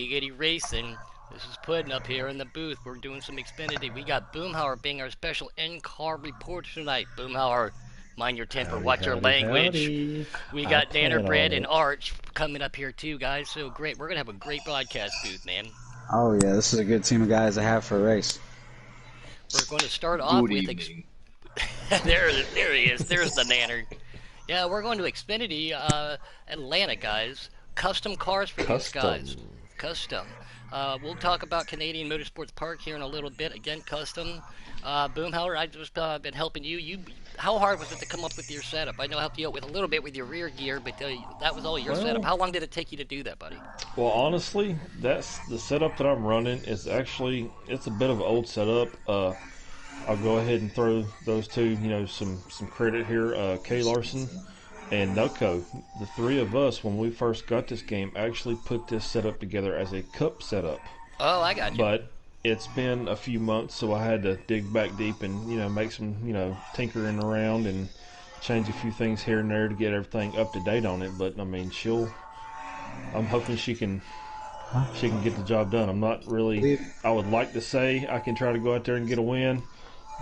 Giggity Racing. This is Puddin' up here in the booth. We're doing some Xfinity. We got Boomhauer being our special in-car reporter tonight. Boomhauer, mind your temper, Howdy, watch your howdy, language. howdy. We I got Nanner plan Bread on and it. Arch coming up here too, guys. So great. We're going to have a great broadcast booth, man. Oh yeah, this is a good team of guys to have for a race. We're going to start off Good with... evening. there he is. There's the Nanner. Yeah, we're going to Xfinity Atlanta, guys. Custom cars for these guys. Custom. We'll talk about Canadian Motorsports Park here in a little bit. Again, custom. Boomhauer, I've just been helping you. How hard was it to come up with your setup? I know I helped you out with a little bit with your rear gear, but that was all your setup. How long did it take you to do that, buddy? Well, honestly, that's the setup that I'm running. Is actually it's a bit of an old setup. I'll go ahead and throw those two, some credit here. Kay Larson and Nucko, the three of us, when we first got this game, actually put this setup together as a cup setup. Oh, I got you. But it's been a few months, so I had to dig back deep and make some tinkering around and change a few things here and there to get everything up to date on it. But I mean, I'm hoping she can get the job done. I'm not really. I would like to say I can try to go out there and get a win,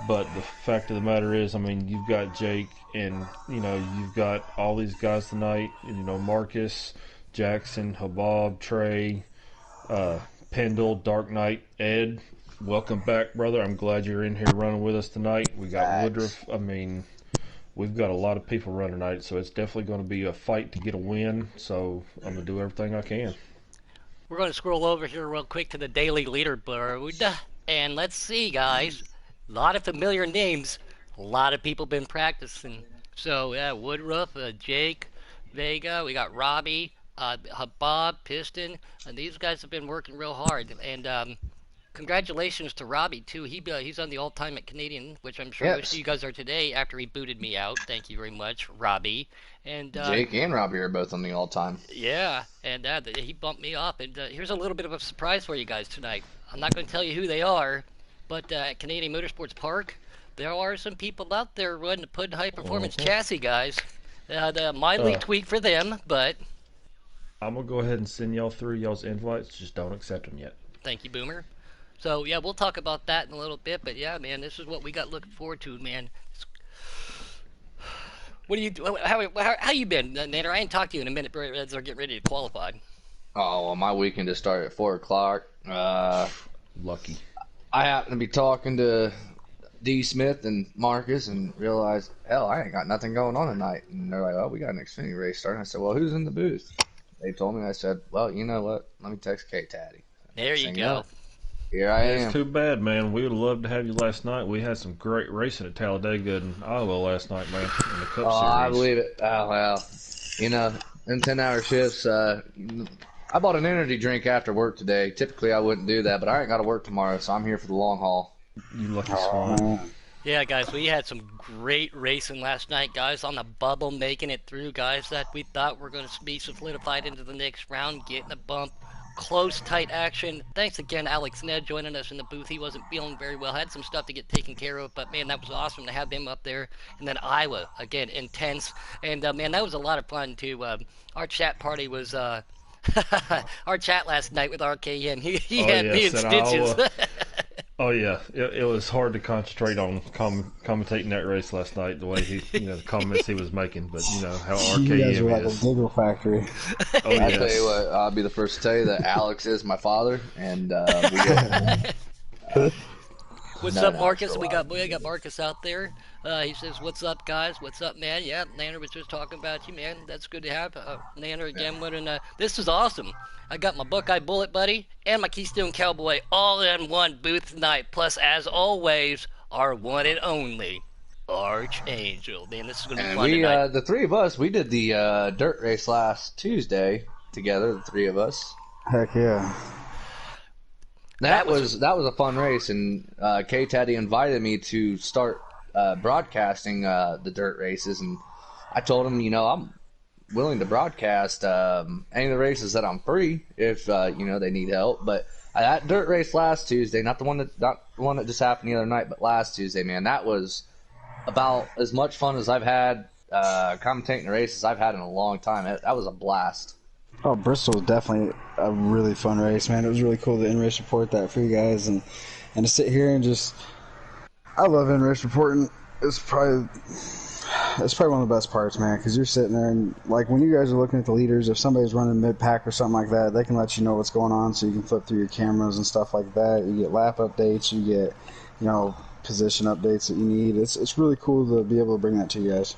but the fact of the matter is, I mean, you've got Jake and you've got all these guys tonight. Marcus, Jackson, Habab, Trey, Pendle, Dark Knight, Ed. Welcome back, brother. I'm glad you're in here running with us tonight. We got Woodruff. I mean, we've got a lot of people running tonight, so it's definitely going to be a fight to get a win. So I'm going to do everything I can. We're going to scroll over here real quick to the daily leaderboard. And let's see, guys. A lot of familiar names. A lot of people been practicing. So, yeah, Woodruff, Jake, Vega. We got Robbie, Habab, Piston. And these guys have been working real hard. And congratulations to Robbie, too. He's on the all-time at Canadian, which I'm sure most of you guys are today after he booted me out. Thank you very much, Robbie. And Jake and Robbie are both on the all-time. Yeah, and he bumped me off. And here's a little bit of a surprise for you guys tonight. I'm not going to tell you who they are, but at Canadian Motorsports Park, there are some people out there running the Puddin' High Performance chassis, guys. The mildly tweak for them, but... I'm going to go ahead and send y'all through y'all's invites. Just don't accept them yet. Thank you, Boomer. So, yeah, we'll talk about that in a little bit. But, yeah, man, this is what we got looking forward to, man. What do you do? How you been, Nader? I ain't talked to you in a minute. Reds are getting ready to qualify. Oh, well, my weekend just started at 4 o'clock. Lucky. I happened to be talking to D. Smith and Marcus and realized, hell, I ain't got nothing going on tonight. And they're like, oh, we got an Xfinity race starting. I said, well, who's in the booth? They told me. I said, well, you know what? Let me text K-Taddy. There you go. Here I am. It's too bad, man. We would have loved to have you last night. We had some great racing at Talladega and Iowa last night, man, in the Cup Series. I believe it. Oh, well, in 10-hour shifts, I bought an energy drink after work today. Typically, I wouldn't do that, but I ain't got to work tomorrow, so I'm here for the long haul. You lucky swan. Yeah, guys, we had some great racing last night, guys, on the bubble, making it through, guys, that we thought were going to be solidified into the next round, getting a bump. Close, tight action. Thanks again, Alex Ned, joining us in the booth. He wasn't feeling very well. Had some stuff to get taken care of, but, man, that was awesome to have him up there. And then Iowa, again, intense. And, man, that was a lot of fun, too. Our chat party was... our chat last night with RKM, he had me in stitches. Oh yeah, it was hard to concentrate on commentating that race last night. The way the comments he was making, but how RKM you guys were is. like a giggle factory. Oh, I'll tell you what, I'll be the first to tell you that Alex is my father, and we What's up, Marcus? We got Marcus out there. He says, "What's up, guys? What's up, man? Yeah, Nanner was just talking about you, man. That's good to have. Nanner again. This is awesome. I got my Buckeye Bullet buddy and my Keystone Cowboy all in one booth tonight. Plus, as always, our one and only Archangel. Man, this is gonna be fun tonight. The three of us, we did the dirt race last Tuesday together. The three of us. Heck yeah. That was a fun race, and K-Taddy invited me to start broadcasting the dirt races, and I told him, I'm willing to broadcast any of the races that I'm free if they need help. But that dirt race last Tuesday, not the one that just happened the other night, but last Tuesday, man, that was about as much fun as I've had commentating the races I've had in a long time. That was a blast. Oh, Bristol was definitely a really fun race, man. It was really cool to in-race report that for you guys, and to sit here and just, I love in-race reporting. It's probably one of the best parts, man, because you're sitting there and like when you guys are looking at the leaders, if somebody's running mid-pack or something like that, they can let you know what's going on, so you can flip through your cameras and stuff like that. You get lap updates, you get, position updates that you need. It's really cool to be able to bring that to you guys.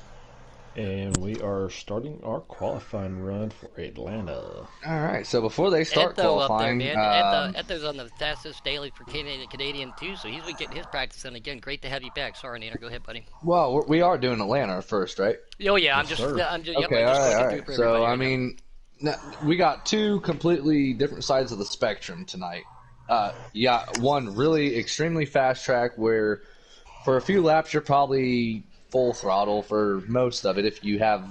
And we are starting our qualifying run for Atlanta. All right. So before they start Edo up there, qualifying, man. Edo's on the fastest daily for Canadian too, so he's been getting his practice in again. Great to have you back. Sorry, Nader. Go ahead, buddy. well, we are doing Atlanta first, right? Oh yeah, Yes, sir. yep, Okay. I'm just All looking right. through All for right. So everybody I right now. mean, we got two completely different sides of the spectrum tonight. You got one really extremely fast track where, for a few laps, you're probably full throttle for most of it if you have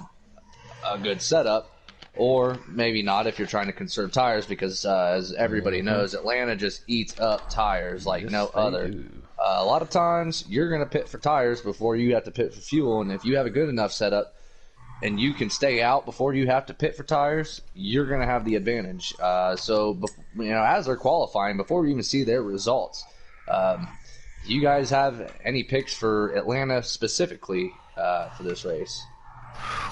a good setup, or maybe not if you're trying to conserve tires because, as everybody knows, Atlanta just eats up tires like Yes, no they other. do. A lot of times you're going to pit for tires before you have to pit for fuel, and if you have a good enough setup and you can stay out before you have to pit for tires, you're going to have the advantage. As they're qualifying, before we even see their results, do you guys have any picks for Atlanta specifically for this race?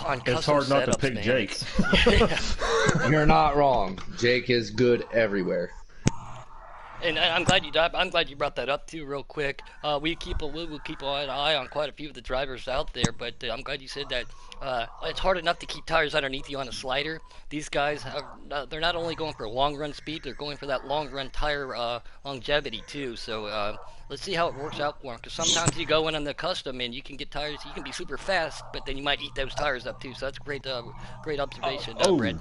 On It's custom hard not to setups, pick man, Jake. You're not wrong. Jake is good everywhere. And I'm glad you brought that up too, real quick. We'll keep an eye on quite a few of the drivers out there, but I'm glad you said that. It's hard enough to keep tires underneath you on a slider. These guys they're not only going for long run speed, they're going for that long run tire longevity too. So let's see how it works out for them. Because sometimes you go in on the custom and you can get tires, you can be super fast, but then you might eat those tires up too. So that's great observation, Oh, Brett.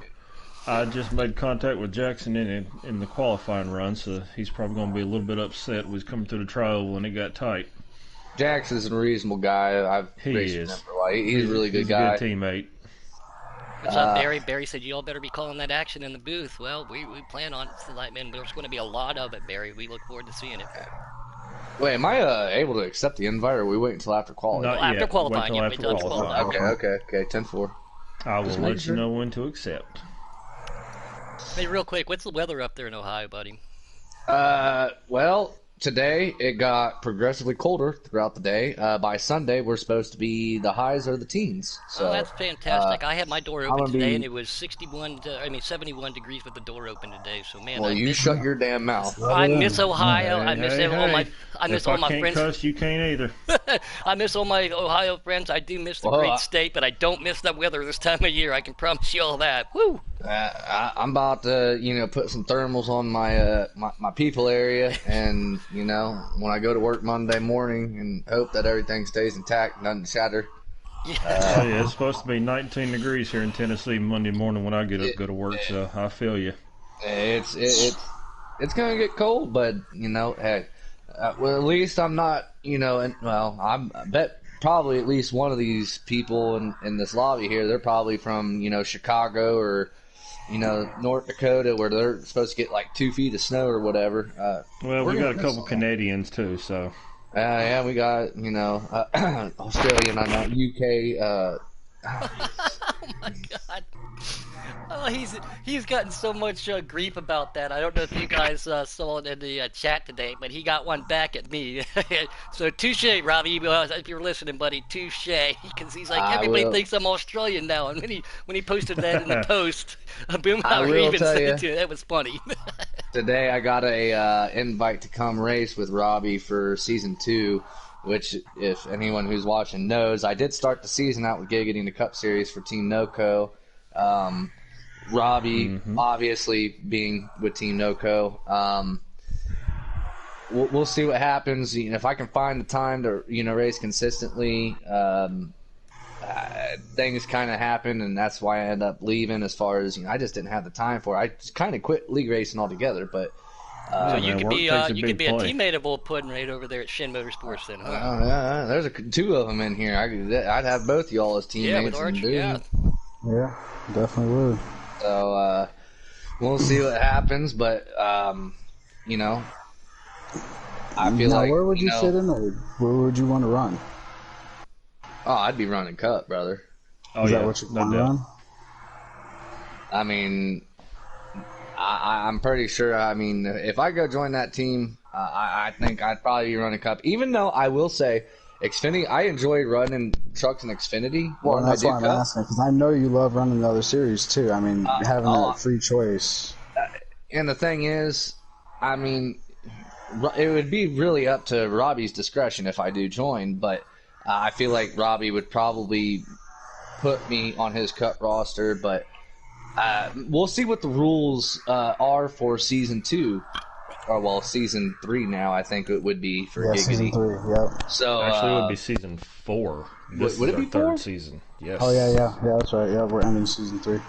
I just made contact with Jackson in the qualifying run, so he's probably going to be a little bit upset. We was coming through the trial when it got tight. Jax is a reasonable guy. I've He raced is. with him for a while. He's a really good He's guy. a good teammate. What's up, Barry? Barry said you all better be calling that action in the booth. Well, we plan on it tonight, man. There's going to be a lot of it, Barry. We look forward to seeing it. Wait, am I able to accept the invite, or we wait until after qualifying? Not Well, after yet. qualifying, Wait till yeah, after wait till after qualifying. qualifying. Okay. 10-4. I will Just let making you sure. know when to accept. Hey, real quick, what's the weather up there in Ohio, buddy? Well, today it got progressively colder throughout the day. By Sunday, we're supposed to be the highs are the teens. So That's fantastic. I had my door I'm open gonna today, be- and it was 71 degrees with the door open today. So, man, well, you shut your damn mouth. I miss Ohio. I miss Hey, all my. hey. I miss If all I my can't friends. cuss, you can't either. I miss all my Ohio friends. I do miss the Well, great state, but I don't miss the weather this time of year. I can promise you all that. Woo! I'm about to, put some thermals on my people area, and when I go to work Monday morning, and hope that everything stays intact, nothing shatter. Oh, yeah, it's supposed to be 19 degrees here in Tennessee Monday morning when I get up, go to work. So I feel you. It's gonna get cold, but hey, well, at least I'm not, I bet probably at least one of these people in this lobby here, they're probably from Chicago or North Dakota, where they're supposed to get like 2 feet of snow or whatever. Well, we got a couple Canadians too, so. Yeah, we got Australian, I know, UK. Oh my God. Oh, he's gotten so much grief about that. I don't know if you guys saw it in the chat today, but he got one back at me. So touche, Robbie, if you're listening, buddy, touche. Because he's like, I everybody will. thinks I'm Australian now. And when he posted that in the post, Boomhauer will even tell said ya. it too. That was funny. Today I got a invite to come race with Robbie for season 2, which, if anyone who's watching knows, I did start the season out with Giggity in the Cup Series for Team NoCo. Robbie, obviously, being with Team NoCo. We'll see what happens. If I can find the time to race consistently, things kind of happen, and that's why I ended up leaving. As far as I just didn't have the time for it. I just kind of quit league racing altogether. But So you man, could work be takes a you big could be a play. teammate of old Puddin right over there at Shin Motorsports then, huh? yeah, there's 2 of them in here. I'd have both y'all as teammates. Yeah, with Archie. Yeah. Yeah, definitely would. So we'll see what happens, but I feel Now, like where would you sit in there? Where would you want to run? Oh, I'd be running Cup, brother. Oh, Is yeah. that what you no want to doubt. run? I mean, I'm pretty sure. I mean, if I go join that team, I think I'd probably be running Cup. Even though I will say, Xfinity, I enjoy running trucks in Xfinity more Well, and than I that's do why I'm Cup. asking, because I know you love running the other series too. I mean, having that free choice. And the thing is, I mean, it would be really up to Robbie's discretion if I do join, but I feel like Robbie would probably put me on his Cup roster, but we'll see what the rules are for season 2, or well, season 3 now. I think it would be for Yeah, Giggity. season 3. Yep. So Actually, it would be season 4. This would is it our be 4? third season. Yes. Oh yeah. That's right. Yeah, we're ending season 3.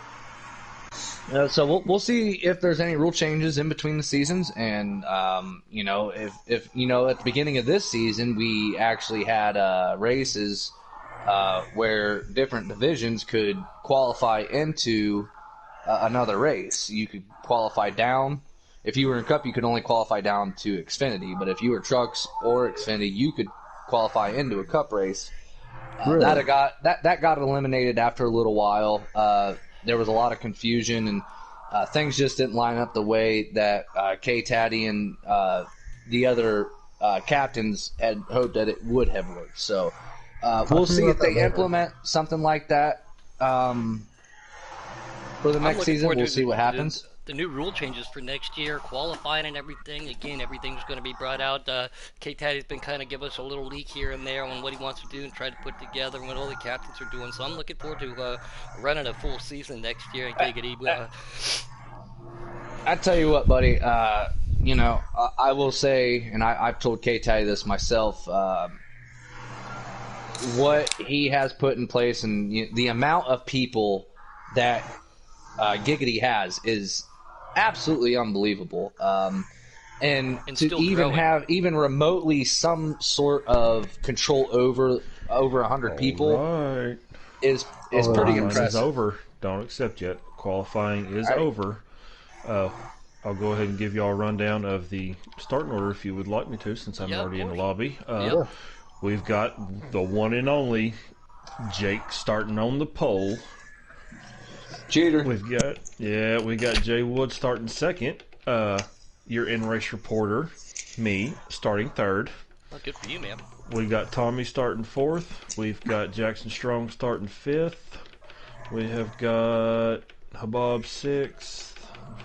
So we'll see if there's any rule changes in between the seasons, and if at the beginning of this season we actually had races where different divisions could qualify into another race. You could qualify down. If you were in Cup, you could only qualify down to Xfinity, but if you were Trucks or Xfinity, you could qualify into a Cup race. Really? That got eliminated after a little while. There was a lot of confusion, and things just didn't line up the way that K-Taddy and the other captains had hoped that it would have worked. So we'll see if they implement something like that for the next season. We'll see what happens. The new rule changes for next year, qualifying and everything. Again, everything's going to be brought out. K-Taddy's been kind of give us a little leak here and there on what he wants to do and try to put together and what all the captains are doing. So I'm looking forward to running a full season next year and Giggity. I tell you what, buddy. I will say, and I've told K-Taddy this myself. What he has put in place and the amount of people that Giggity has is absolutely unbelievable. And to even growing. have even remotely some sort of control over 100 people Right. is pretty Qualifying impressive. is over. Don't accept yet. Qualifying is over. I'll go ahead and give y'all a rundown of the starting order if you would like me to, since I'm already in the lobby. We've got the one and only Jake starting on the pole. Cheater. We got Jay Wood starting second. Your in-race reporter, me, starting third. Well, good for you, man. We got Tommy starting fourth. We've got Jackson Strong starting fifth. We have got Habab sixth.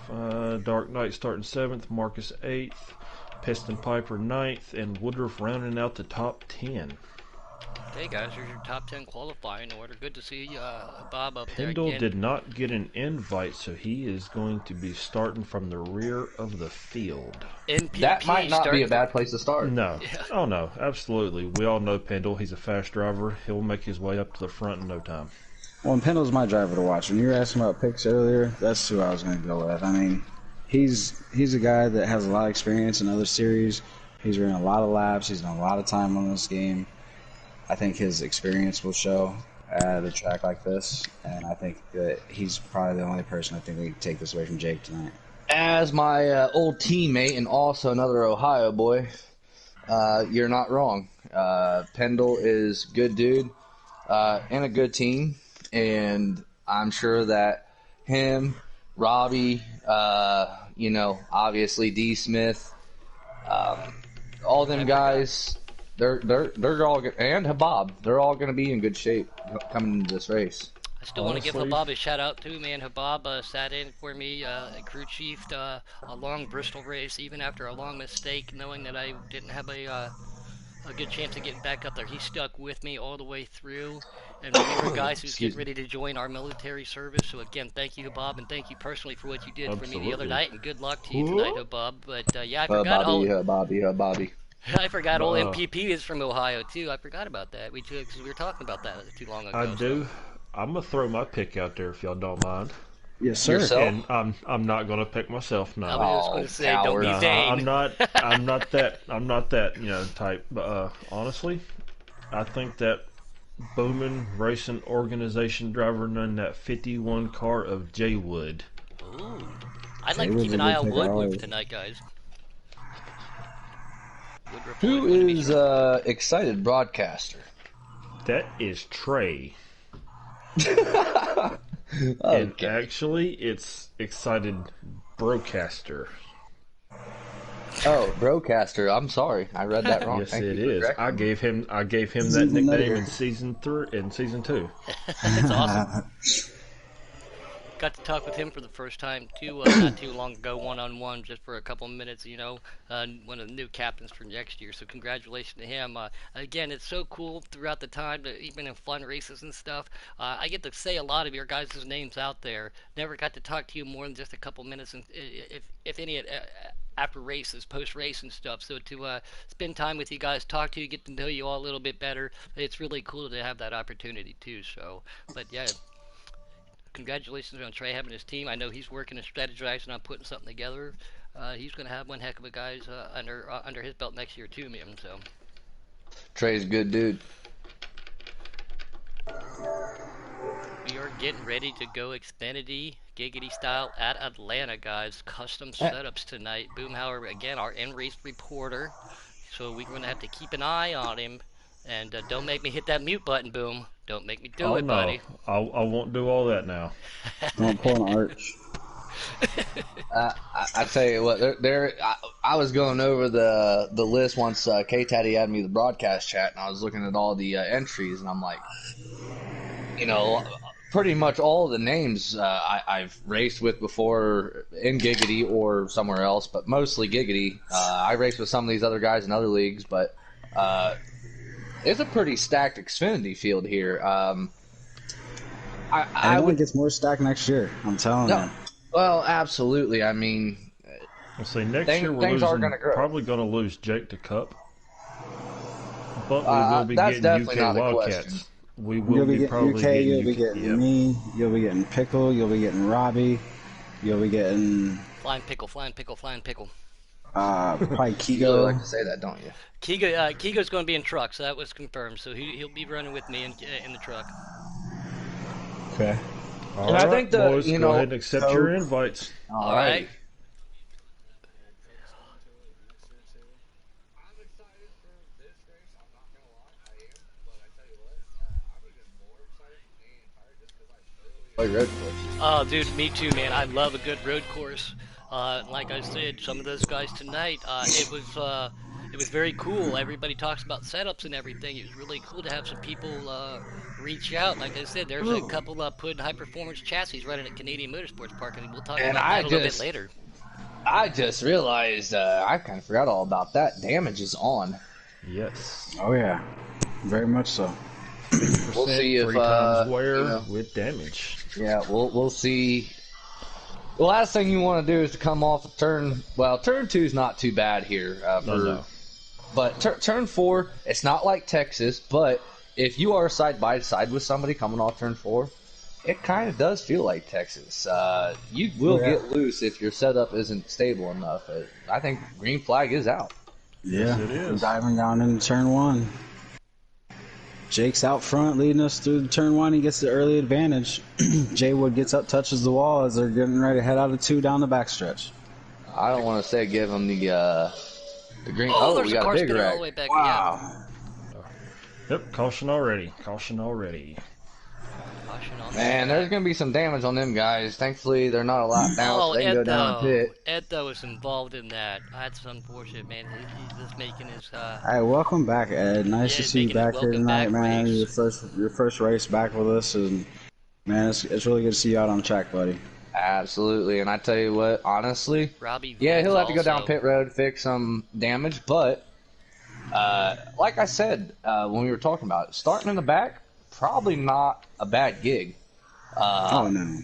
Dark Knight starting seventh. Marcus eighth. Piston Piper ninth. And Woodruff rounding out the top 10. Hey guys, here's your top 10 qualifying order. Good to see Bob up there Pendle again. did not get an invite, so he is going to be starting from the rear of the field. NPP That might not be a bad place to start. No. Yeah. Oh, no. Absolutely. We all know Pendle. He's a fast driver. He'll make his way up to the front in no time. Well, and Pendle's my driver to watch. When you were asking about picks earlier, that's who I was going to go with. I mean, he's a guy that has a lot of experience in other series. He's ran a lot of laps. He's done a lot of time on this game. I think his experience will show at a track like this, and I think that he's probably the only person I think we can take this away from Jake tonight. As my old teammate and also another Ohio boy, you're not wrong. Pendle is good dude and a good team, and I'm sure that him, Robbie, obviously D. Smith, all them guys. They're all good, and Habab. They're all going to be in good shape coming into this race. I still want to give Habab a shout out too, man. Habab sat in for me, crew chiefed a long Bristol race, even after a long mistake, knowing that I didn't have a good chance of getting back up there. He stuck with me all the way through, and we were guys who's getting ready to join our military service. So again, thank you, Habab, and thank you personally for what you did for me the other night, and good luck to you tonight, Habab. But I forgot Bobby. I forgot old MPP is from Ohio too. I forgot about that. We were talking about that too long ago. I do. I'm gonna throw my pick out there if y'all don't mind. Yes, sir. Yourself? And I'm not gonna pick myself now. I was just gonna say, don't be vain. I'm not that type. But honestly, I think that Bowman Racing Organization driver in that 51 car of Jay Wood. Ooh, I'd like to keep an eye on Woodruff tonight, guys. Who is excited broadcaster? That is Trey. Okay. And actually, it's excited Broadcaster. Oh, Broadcaster. I'm sorry, I read that wrong. Yes, Thank it you for is. correcting I me. gave him He's that even nickname nuttier. in season 2. That's awesome. Got to talk with him for the first time too, not too long ago, one-on-one, just for a couple of minutes. One of the new captains for next year. So congratulations to him. Again, it's so cool throughout the time, even in fun races and stuff. I get to say a lot of your guys' names out there. Never got to talk to you more than just a couple minutes, and if any. After races, post race and stuff. So to spend time with you guys, talk to you, get to know you all a little bit better, it's really cool to have that opportunity too. So, but yeah, congratulations on Trey having his team. I know he's working and strategizing on putting something together. He's going to have one heck of a guys under his belt next year too, man. So Trey's a good dude. we are getting ready to go Xfinity Giggity style at Atlanta, guys. Custom setups tonight. Boomhauer again, our end race reporter. So we're going to have to keep an eye on him. And don't make me hit that mute button, Boom. Don't make me do Oh it, no, buddy. I won't do all that now. Don't pull an arch. I tell you what, I was going over the list once K-Taddy had me the broadcast chat, and I was looking at all the entries, and I'm like, pretty much all the names I've raced with before in Giggity or somewhere else, but mostly Giggity. I raced with some of these other guys in other leagues, but it's a pretty stacked Xfinity field here. I think it's more stacked next year. I'm telling you. Well, absolutely. I mean, I'll say next year we're probably going to lose Jake to Cup, but we will be that's getting definitely UK not a Wildcats. question. We will You'll be be getting probably UK, getting you'll be UK. getting me, you'll be getting Pickle, you'll be getting Robbie, you'll be getting Flying pickle, flying pickle, flying pickle. probably You really Kigo. like to say that, don't you? Kigo's going to be in truck, so that was confirmed. So he'll be running with me in the truck. Okay. All And right, I think boys, go ahead and accept your invites. All right. Road course. Oh, dude, me too, man. I love a good road course. Like I said, some of those guys tonight, it was very cool. Everybody talks about setups and everything. It was really cool to have some people reach out. Like I said, there's a couple putting high performance chassis running at Canadian Motorsports Park, and we'll talk And about that a little bit later. I just realized I kind of forgot all about that. Damage is on. Yes. Oh yeah, very much so. We'll see if 3 times wear with damage. Yeah, we'll see. The last thing you want to do is to come off of turn. Well, turn 2 is not too bad here but turn 4, it's not like Texas. But if you are side by side with somebody coming off turn 4, it kind of does feel like Texas. You will get loose if your setup isn't stable enough. I think green flag is out. Yeah, Yes, it is. Diving down into turn 1. Jake's out front leading us through turn 1. He gets the early advantage. Jay Wood gets up, touches the wall as they're getting ready to head out of 2 down the backstretch. I don't want to say give him the green. Oh, We got a big all wreck. the way back. Wow. Yep, caution already. Caution already. Yeah. Caution on Man, that. there's going to be some damage on them guys. Thankfully, they're not a lot down, so they can go down and pit. Ed though was involved in that. That's unfortunate, man. He's just making his. Hey, welcome back, Ed. Nice to see you making his back here welcome tonight, back man. race. Your first race back with us, and man, it's really good to see you out on track, buddy. Absolutely, and I tell you what, honestly, Robbie. yeah, he'll have to go also. down pit road, fix some damage, but like I said when we were talking about it, starting in the back, probably not a bad gig. Oh no.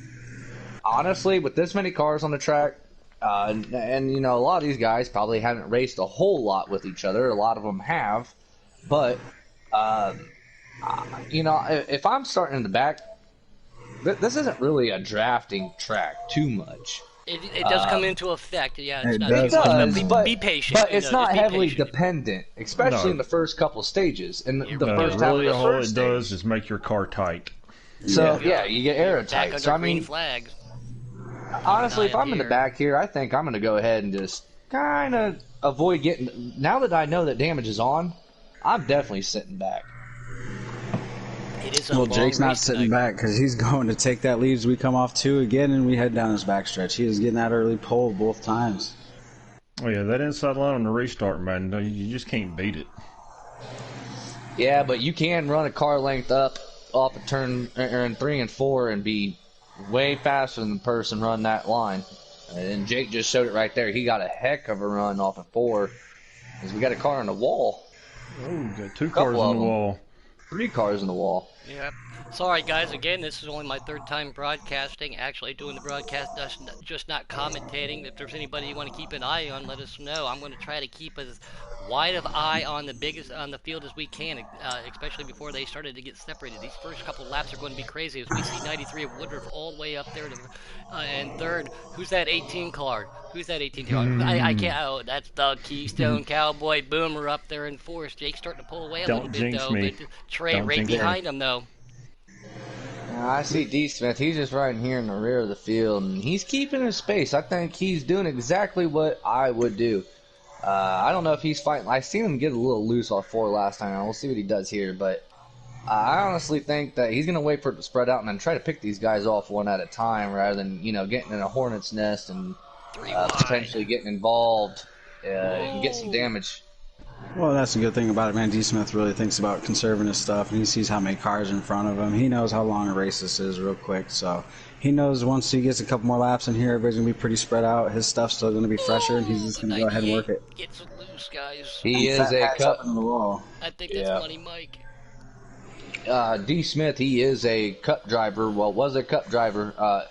Honestly, with this many cars on the track, and a lot of these guys probably haven't raced a whole lot with each other. A lot of them have, but if I'm starting in the back, this isn't really a drafting track too much. It does come into effect. Yeah, it's It not does, too much, does, but be patient. But it's not just be heavily patient. dependent, especially in the first couple stages. And the first half of Really the all first it does stage. is make your car tight. So yeah, you get Back aerotight. under So I green mean, flags. honestly, if Eye I'm in the here. back here, I think I'm going to go ahead and just kind of avoid getting. Now that I know that damage is on, I'm definitely sitting back. It is a Well, long Jake's not race sitting tonight. back because he's going to take that lead as we come off 2 again and we head down his backstretch. He is getting that early pole both times. Oh yeah, that inside line on the restart, man, you just can't beat it. Yeah, but you can run a car length up off a turn in 3 and 4 and be way faster than the person running that line. And Jake just showed it right there. He got a heck of a run off of 4 because we got a car on the wall. Oh, got 2 cars Couple on of the them. wall. 3 cars in the wall. Yep. Sorry, guys. Again, this is only my third time broadcasting. Actually, doing the broadcast, just not commentating. If there's anybody you want to keep an eye on, let us know. I'm going to try to keep as wide of eye on the field as we can, especially before they started to get separated. These first couple laps are going to be crazy as we see 93 of Woodruff all the way up there to and third. Who's that 18 car? Who's that 18 car? I can't. Oh, that's the Keystone Cowboy Boomer up there in fourth. Jake's starting to pull away a little Don't bit jinx though, me. but Trey Don't right jinx me. behind him though. I see D. Smith. He's just riding here in the rear of the field, and he's keeping his space. I think he's doing exactly what I would do. I don't know if he's fighting. I seen him get a little loose off 4 last time. We'll see what he does here, but I honestly think that he's going to wait for it to spread out and then try to pick these guys off one at a time rather than, getting in a hornet's nest and potentially getting involved and get some damage. Well, that's a good thing about it, man. D. Smith really thinks about conserving his stuff, and he sees how many cars are in front of him. He knows how long a race this is real quick, so he knows once he gets a couple more laps in here, everybody's going to be pretty spread out. His stuff's still going to be fresher, and he's just going to go ahead and work it. Gets loose, guys. He is Fat a Pat's cup. up in the wall. I think that's Money Mike. D. Smith, he is a cup driver. Well, was a cup driver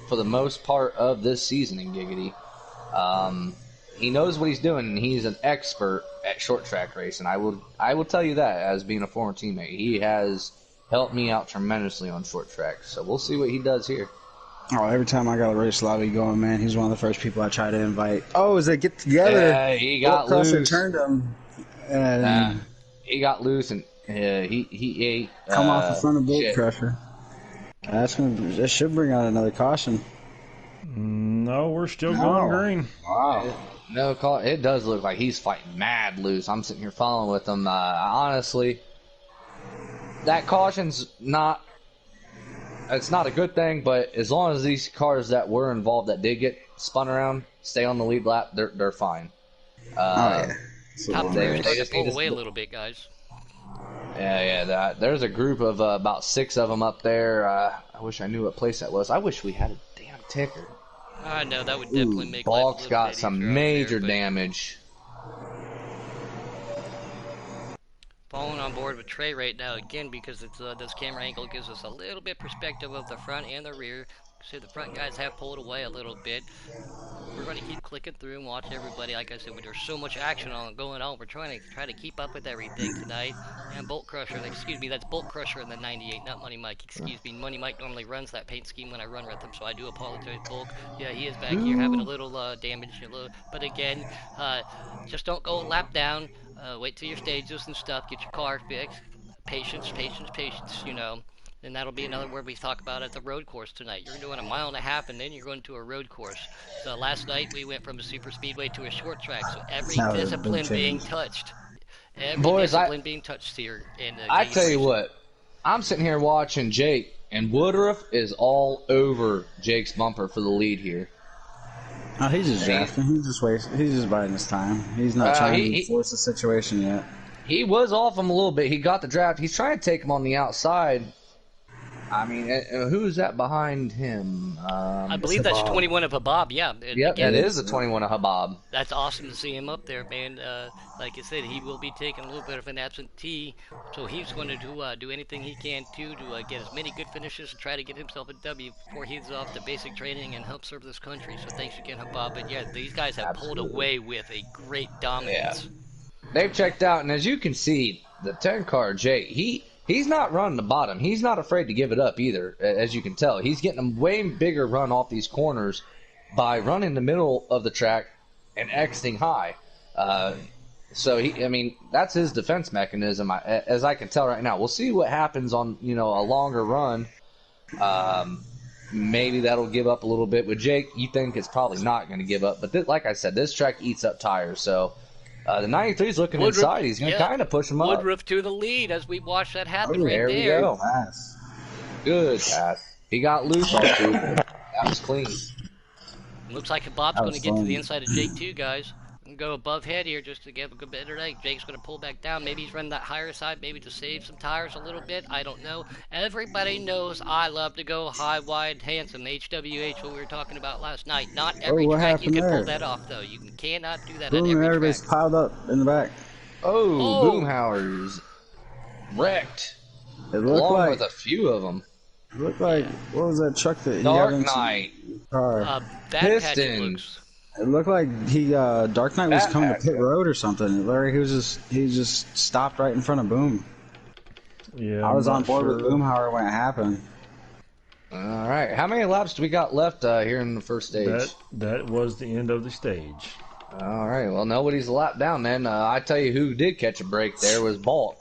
for the most part of this season in Giggity. He knows what he's doing, and he's an expert at short track racing. I will tell you that as being a former teammate. He has helped me out tremendously on short track. So we'll see what he does here. Oh, every time I got a race lobby going, man, he's one of the first people I try to invite. Oh, as they get together, Yeah, he got loose. Turned him, and he got loose, and he ate. Come off in front of Bolt shit. Crusher. That should bring out another caution. No, we're still going green. Wow. No call. It does look like he's fighting mad loose. I'm sitting here following with him. Honestly, that caution's not. It's not a good thing, but as long as these cars that were involved that did get spun around stay on the lead lap, they're fine. Yeah. Top They- three they starting to just pull need to- away a little bit, guys. Yeah. There's a group of about 6 of them up there. I wish I knew what place that was. I wish we had a damn ticker. I know that would definitely make life a Balk's little got bit easier some out major there, but damage. Falling on board with Trey right now again because it's this camera angle gives us a little bit perspective of the front and the rear. So the front guys have pulled away a little bit. We're going to keep clicking through and watch everybody. Like I said, there's so much action going on. We're trying to keep up with everything tonight. And Bolt Crusher, excuse me, that's Bolt Crusher in the 98, not Money Mike. Excuse me, Money Mike normally runs that paint scheme when I run with him, so I do apologize, Bulk. Yeah, he is back here having a little damage. But again, just don't go lap down. Wait till your stages and stuff. Get your car fixed. Patience, And that'll be another word we talk about at the road course tonight. You're doing a mile and a half, and then you're going to a road course. So last night we went from a super speedway to a short track. So every That was a big discipline being change. touched. Every Boys, discipline being touched here. In the I game tell you racing. what, I'm sitting here watching Jake, and Woodruff is all over Jake's bumper for the lead here. Oh, he's just drafting. He's just biding his time. He's not trying to force the situation yet. He was off him a little bit. He got the draft. He's trying to take him on the outside. I mean, who's that behind him? I believe that's 21 of Habab, yeah. Yep, that is a 21 of Habab. That's awesome to see him up there, man. Like I said, he will be taking a little bit of an absentee, so he's going to do anything he can to get as many good finishes and try to get himself a W before he's off to basic training and help serve this country. So thanks again, Habab. But yeah, these guys have pulled away with a great dominance. Yeah. They've checked out, and as you can see, the 10 car Jake, he's not running the bottom. He's not afraid to give it up either, as you can tell. He's getting a way bigger run off these corners by running the middle of the track and exiting high. So that's his defense mechanism, as I can tell right now. We'll see what happens on a longer run. Maybe that'll give up a little bit. With Jake, you think it's probably not going to give up. But like I said, this track eats up tires, so The 93's looking Woodruff, inside. He's going to yeah, kind of push him up. Woodruff to the lead as we watch that happen Oh, right There we there. go. Pass. Good pass. He got loose on two. That was clean. Looks like Bob's That going to was get to fun. the inside of Jake too, guys. And go above head here just to give a good better leg. Jake's going to pull back down. Maybe he's running that higher side, maybe to save some tires a little bit. I don't know. Everybody knows I love to go high, wide, handsome. HWH, what we were talking about last night. Not every what track you happened can pull there? that off, though. You cannot do that Boom, at and every everybody's track. piled up in the back. Oh, Oh. Boomhauer's wrecked. It looked Along like with a few of them. what was that truck that he Dark got into? Knight. Car. That patch Piston. looks. It looked like he Dark Knight was That coming to pack, pit yeah. road or something. Larry, he just stopped right in front of Boom. Yeah, I was I'm on not board with sure. Boomhauer when it happened. All right. How many laps do we got left here in the first stage? That was the end of the stage. All right. Well, nobody's a lap down then. I tell you who did catch a break there was Bulk.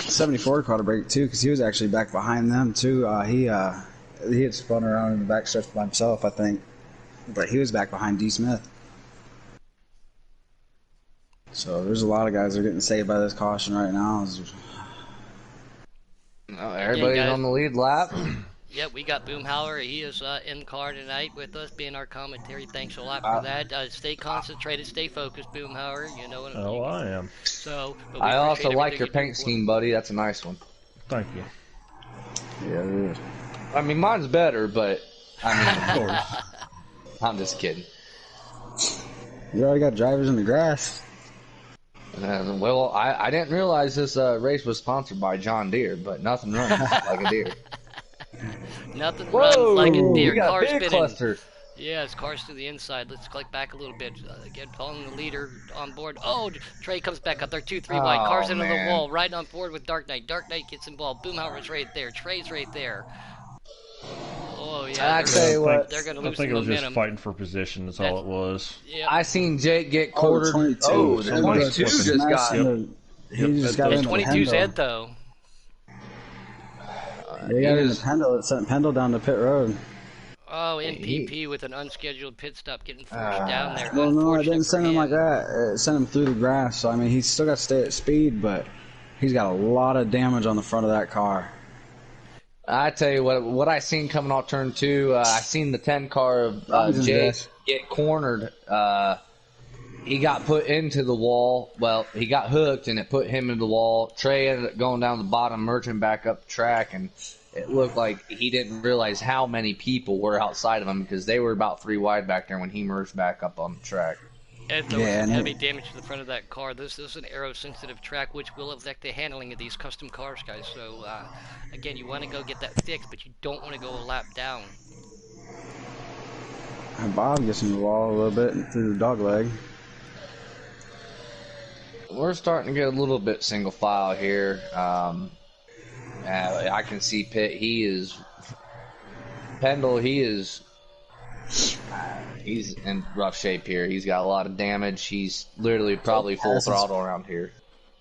74 caught a break too because he was actually back behind them too. He had spun around in the back stretch by himself, I think, but he was back behind D. Smith. So there's a lot of guys that are getting saved by this caution right now. Everybody's guys. on the lead lap. Yep, we got Boomhauer. He is in the car tonight with us, being our commentary. Thanks a lot for that. Stay concentrated, stay focused, Boomhauer. You know what Oh, I am. So, but we I also appreciate like your everything you paint do for scheme, buddy. That's a nice one. Thank you. Yeah, it is. I mean, mine's better, but I mean, Of course. I'm just kidding. You already got drivers in the grass. Well, I didn't realize this race was sponsored by John Deere, but nothing runs like a deer. Nothing Whoa! runs like a deer. We got Car a big spinning. cluster. Yeah, it's cars to the inside. Let's click back a little bit. Again, following the leader on board. Oh, Trey comes back up there, 2-3 wide. Oh, Cars into man. the wall, right on board with Dark Knight. Dark Knight gets involved. Boomhauer's right there. Trey's right there. Oh, yeah. I tell you what, They're going to I lose think some it was just momentum. fighting for position. That's all it was. Yeah. I seen Jake get Oh, quartered. 22. Oh, the 22 Just just got. He just got It's in the 22's Pendle. head, though. They got in the Pendle. It sent Pendle down to pit road. Oh, NPP with an unscheduled pit stop getting forced down there. Well, no, it Unfortunate didn't for send him like that. It sent him through the grass. So, I mean, he's still got to stay at speed, but he's got a lot of damage on the front of that car. I tell you what I seen coming off turn 2. I seen the 10 car of Robin's in Jake this. get cornered. He got put into the wall. Well, he got hooked and it put him into the wall. Trey ended up going down the bottom, merging back up the track, and it looked like he didn't realize how many people were outside of him because they were about 3 wide back there when he merged back up on the track. And there was Yeah, some and heavy damage to the front of that car. This is an aero-sensitive track, which will affect the handling of these custom cars, guys. So, again, you want to go get that fixed, but you don't want to go a lap down. And Bob gets in the wall a little bit and through the dog leg. We're starting to get a little bit single file here. I can see Pitt. Pendle. He's in rough shape here. He's got a lot of damage. He's literally probably full throttle around here.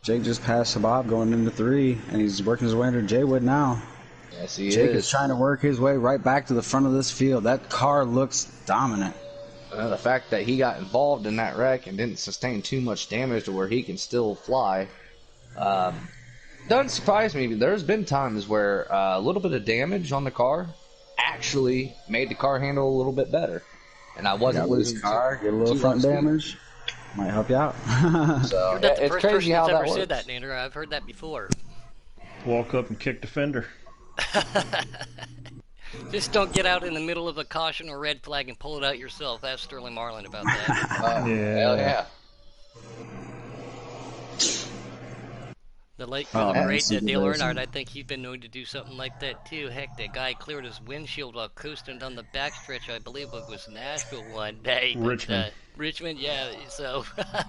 Jake just passed Bob going into 3, and he's working his way under Jaywood now. Yes, he Jake is. is trying to work his way right back to the front of this field. That car looks dominant. The fact that he got involved in that wreck and didn't sustain too much damage to where he can still fly doesn't surprise me. There's been times where a little bit of damage on the car actually made the car handle a little bit better, and I wasn't losing car, get a little too front much speed. damage. Might help you out. So You're not the it's first crazy person how that's that ever works. said that, Nader. I've heard that before. Walk up and kick the fender. Just don't get out in the middle of a caution or red flag and pull it out yourself. Ask Sterling Marlin about that. Yeah. Hell yeah. The late Oh, the man, great super Dale racing. Earnhardt, I think he's been known to do something like that too. Heck, that guy cleared his windshield while coasting down the backstretch. I believe it was Nashville one day. But, Richmond. Richmond, yeah. So, but,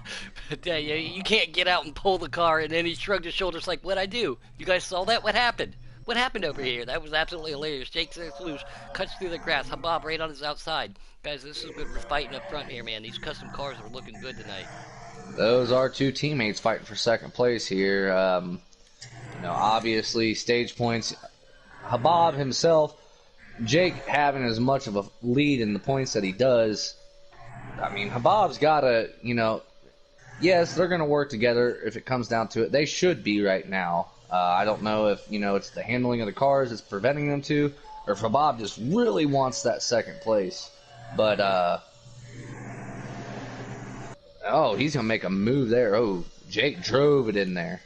you can't get out and pull the car. And then he shrugged his shoulders like, "What'd I do? You guys saw that? What happened? What happened over here?" That was absolutely hilarious. Jake says loose, cuts through the grass. Habab right on his outside. Guys, this is good. We're fighting up front here, man. These custom cars are looking good tonight. Those are 2 teammates fighting for second place here. Obviously, stage points. Habab himself, Jake having as much of a lead in the points that he does, I mean, Habab's got to, yes, they're going to work together if it comes down to it. They should be right now. I don't know if, it's the handling of the cars that's preventing them to, or if Habab just really wants that second place. But, he's going to make a move there. Oh, Jake drove it in there.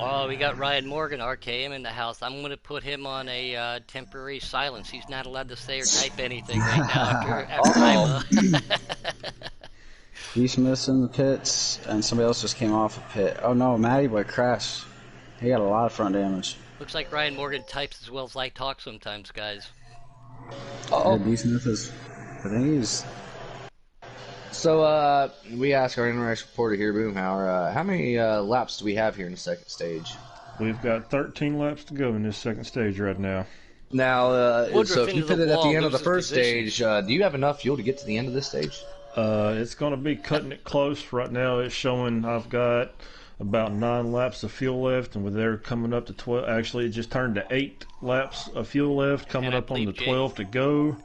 Oh, we got Ryan Morgan, RKM, in the house. I'm going to put him on a temporary silence. He's not allowed to say or type anything right now after IMA. D-Smith's in the pits, and somebody else just came off a pit. Oh no, Matty Boy crashed. He got a lot of front damage. Looks like Ryan Morgan types as well as I talk sometimes, guys. Yeah, D-Smith is... I think he's... So, we asked our interaction reporter here, Boomhauer, how many laps do we have here in the second stage? We've got 13 laps to go in this second stage right now. Now, so if you put it at the end of the first stage, do you have enough fuel to get to the end of this stage? It's going to be cutting it close. Right now it's showing I've got about 9 laps of fuel left, and with there coming up to 12, actually it just turned to 8 laps of fuel left, coming up on the 12 to go.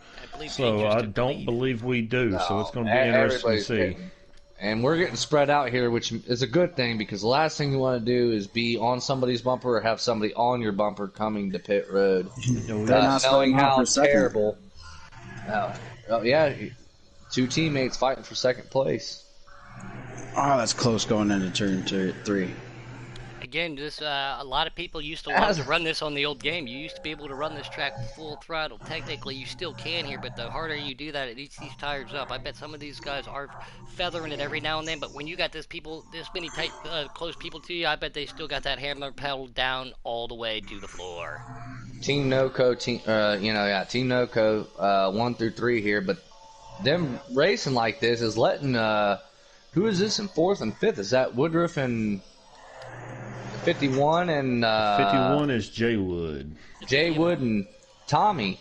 So I don't believe we do, so it's going to be interesting to see. And we're getting spread out here, which is a good thing, because the last thing you want to do is be on somebody's bumper or have somebody on your bumper coming to pit road. Knowing how terrible. Two teammates fighting for second place. Oh, that's close going into turn 3. Again, a lot of people used to love to run this on the old game. You used to be able to run this track full throttle. Technically, you still can here, but the harder you do that, it eats these tires up. I bet some of these guys are feathering it every now and then, but when you got this many tight, close people to you, I bet they still got that hammer pedal down all the way to the floor. Team NoCo, Team NoCo, 1 through 3 here, but them racing like this is letting, who is this in 4th and 5th? Is that Woodruff and 51 and 51 is Jay Wood. Jay Wood and Tommy.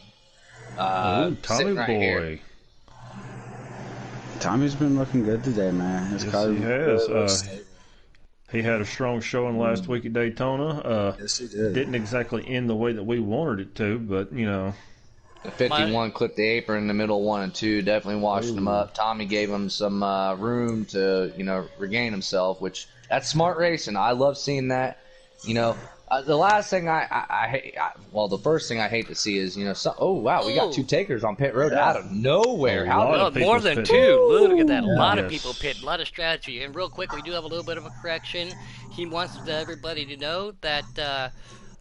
Tommy right boy. Here. Tommy's been looking good today, man. His car he has. He had a strong showing last week at Daytona. Yes, he did. Didn't exactly end the way that we wanted it to, but The 51 clipped the apron in the middle 1 and 2, definitely washed him up. Tommy gave him some room to regain himself, which that's smart racing. I love seeing that. The last thing I hate, the first thing I hate to see is we got 2 takers on pit road out of nowhere. More than 2. Look at that. A lot of people pit, a lot of strategy. And real quick, we do have a little bit of a correction. He wants everybody to know that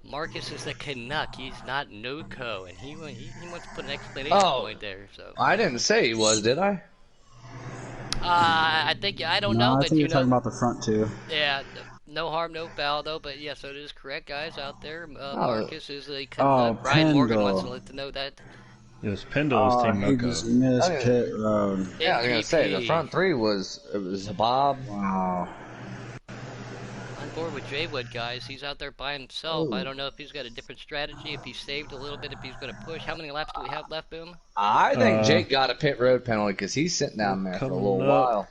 Marcus is a Canuck. He's not NoCo, and he wants to put an explanation point there. So I didn't say he was, did I? I don't know, but I think you're talking about the front 2. Yeah. No harm, no foul, though. But yeah, so it is correct, guys out there. Marcus is a Canuck. Brian Morgan wants to let to know that. Yes, Pendle is Team NoCo. He just missed pit road. Yeah, I was gonna say the front 3 was Bob. Wow. On board with Jay Wood, guys. He's out there by himself. I don't know if he's got a different strategy, if he's saved a little bit, if he's going to push. How many laps do we have left, Boom? I think Jake got a pit road penalty because he's sitting down there for a little while.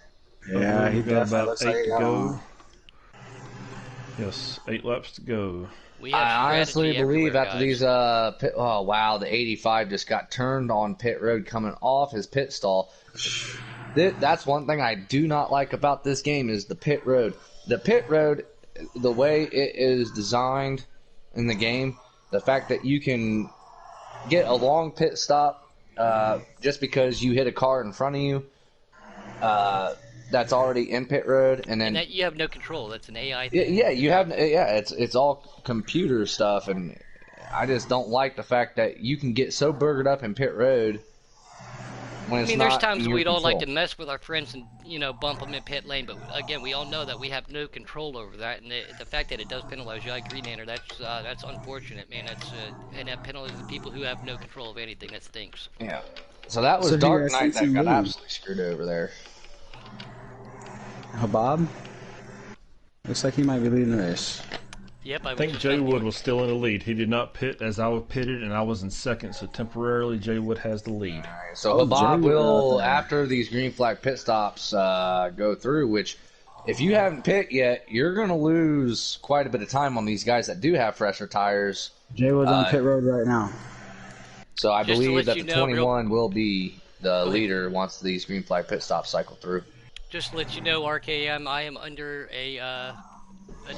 Yeah, he got about looks 8 like to he got go. on. Yes, 8 laps to go. I honestly believe after these the 85 just got turned on pit road coming off his pit stall. That's one thing I do not like about this game is the pit road. The pit road, the way it is designed in the game, the fact that you can get a long pit stop just because you hit a car in front of you that's already in pit road, and then that you have no control. That's an AI thing. Yeah, you have. Yeah, it's all computer stuff, and I just don't like the fact that you can get so burgered up in pit road. When it's there's not times in we your don't like to control. mess with our friends and bump them in pit lane, but again, we all know that we have no control over that, and the fact that it does penalize you, I agree, Nanner. That's unfortunate, man. And that penalizes the people who have no control of anything. That stinks. Yeah. So that was Dark Knight that got absolutely screwed over there. Habab? Looks like he might be leading the race. Yep, I think Jay Wood was still in the lead. He did not pit as I was pitted, and I was in second, so temporarily Jay Wood has the lead. So Habab will, after these green flag pit stops go through, which if you haven't pit yet, you're going to lose quite a bit of time on these guys that do have fresher tires. Jay Wood's on pit road right now. So I believe that the 21 will be the Go ahead. leader once these green flag pit stops cycle through. Just to let you know, RKM, I am under a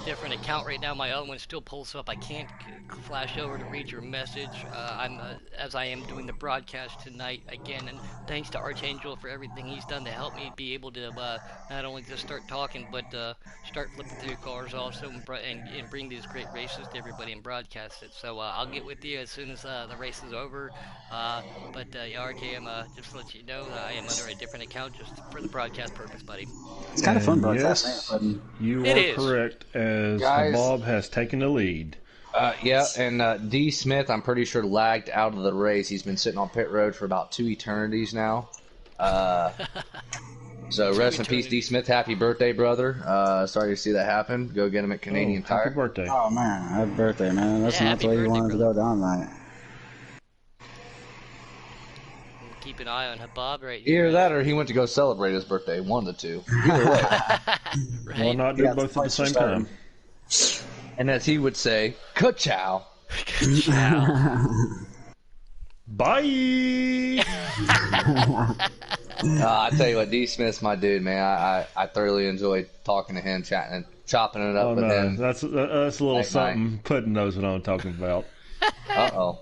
different account right now. My other one still pulls up. I can't flash over to read your message. I'm as I am doing the broadcast tonight again, and thanks to Archangel for everything he's done to help me be able to not only just start talking, but start flipping through cars also, and bring these great races to everybody and broadcast it. So I'll get with you as soon as the race is over. Yeah, RKM, just to let you know, I am under a different account just for the broadcast purpose, buddy. It's kind of fun And broadcasting, ain't it, yes, buddy? you It are is. correct, as Guys, Bob has taken the lead. Yeah, and D. Smith, I'm pretty sure, lagged out of the race. He's been sitting on pit road for about 2 eternities now. So rest in peace, D. Smith. Happy birthday, brother. Sorry to see that happen. Go get him at Canadian Oh, Tire. happy birthday. Oh man, happy birthday, man. That's Yeah, not happy the way you birthday, wanted to brother. go down tonight. Keep an eye on Habab right Either here. that or he went to go celebrate his birthday. One of the two. Either way. Right. Why not do Yeah, both at the twice for same starting. time? And as he would say, ka-chow. Good job. Bye! I tell you what, D. Smith's my dude, man. I thoroughly enjoyed talking to him, chatting and chopping it up Oh with no, him. that's a little Night, something. Puddin knows what I'm talking about. Uh-oh.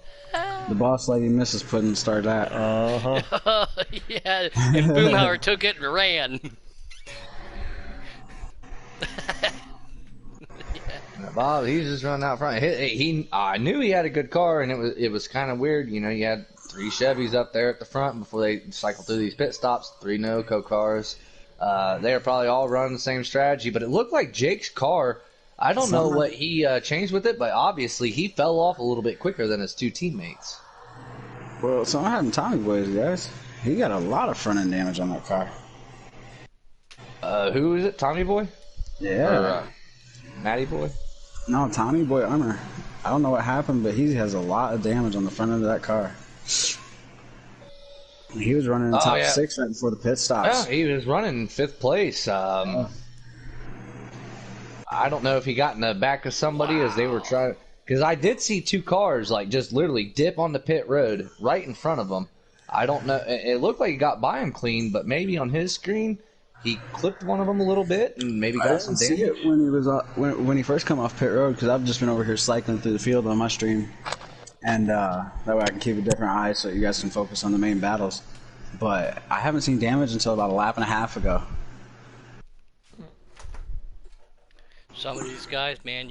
The boss lady, Mrs. Puddin, started that. Uh-huh. Yeah, and Boomhauer took it and ran. Bob, he's just running out front. I knew he had a good car, and it was kind of weird. You know, you had 3 Chevys up there at the front before they cycled through these pit stops. 3 NOCO cars. They were probably all running the same strategy, but it looked like Jake's car. I don't know what he changed with it, but obviously he fell off a little bit quicker than his 2 teammates. Well, something happened to Tommy Boys, guys. He got a lot of front end damage on that car. Who is it? Tommy Boy? Yeah. Or, Matty Boy? No, Tommy Boy Armor. I don't know what happened, but he has a lot of damage on the front end of that car. He was running in the top yeah. 6 right before the pit stops. Yeah, he was running 5th place. I don't know if he got in the back of somebody as they were trying. Because I did see 2 cars, like, just literally dip on the pit road right in front of him. I don't know. It looked like he got by him clean, but maybe on his screen, he clipped one of them a little bit and maybe I got didn't some see damage. it when he was when he first come off pit road, because I've just been over here cycling through the field on my stream, and that way I can keep a different eye so you guys can focus on the main battles. But I haven't seen damage until about a lap and a half ago. Some of these guys, man,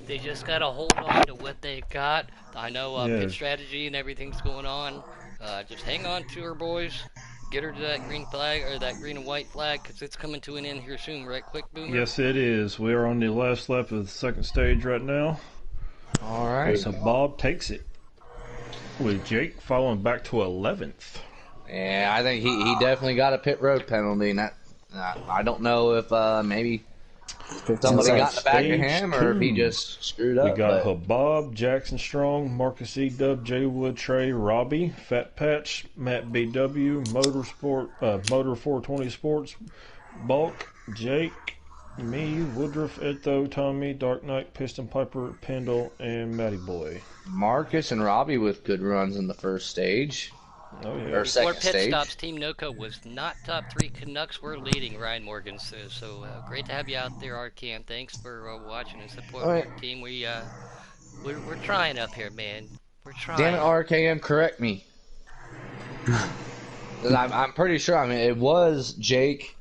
they just gotta hold on to what they've got. I know Yeah. pit strategy and everything's going on. Just hang on to her, boys. Get her to that green flag, or that green and white flag, because it's coming to an end here soon, right quick, Boomer? Yes, it is. We are on the last lap of the second stage right now. All right. So Bob takes it, with Jake following back to 11th. Yeah, I think he definitely got a pit road penalty. And that, I don't know if maybe 15 somebody got in seconds. the back of Stage him or if he 2. just screwed up. We got but- Habab, Jackson Strong, Marcus E. Dub, Jay Wood, Trey, Robbie, Fat Patch, Matt BW, Motor 420 Sports, Bulk, Jake, me, Woodruff, Edtho, Tommy, Dark Knight, Piston Piper, Pendle, and Matty Boy. Marcus and Robbie with good runs in the first stage. Oh yeah. Or Before second pit stage. stops, Team NOCO was not top 3. Canucks were leading, Ryan Morgan says. So great to have you out there, RKM. Thanks for watching and supporting All right. your team. We're trying up here, man. We're trying. Damn it, RKM, correct me. 'Cause I'm pretty sure. I mean, it was Jake,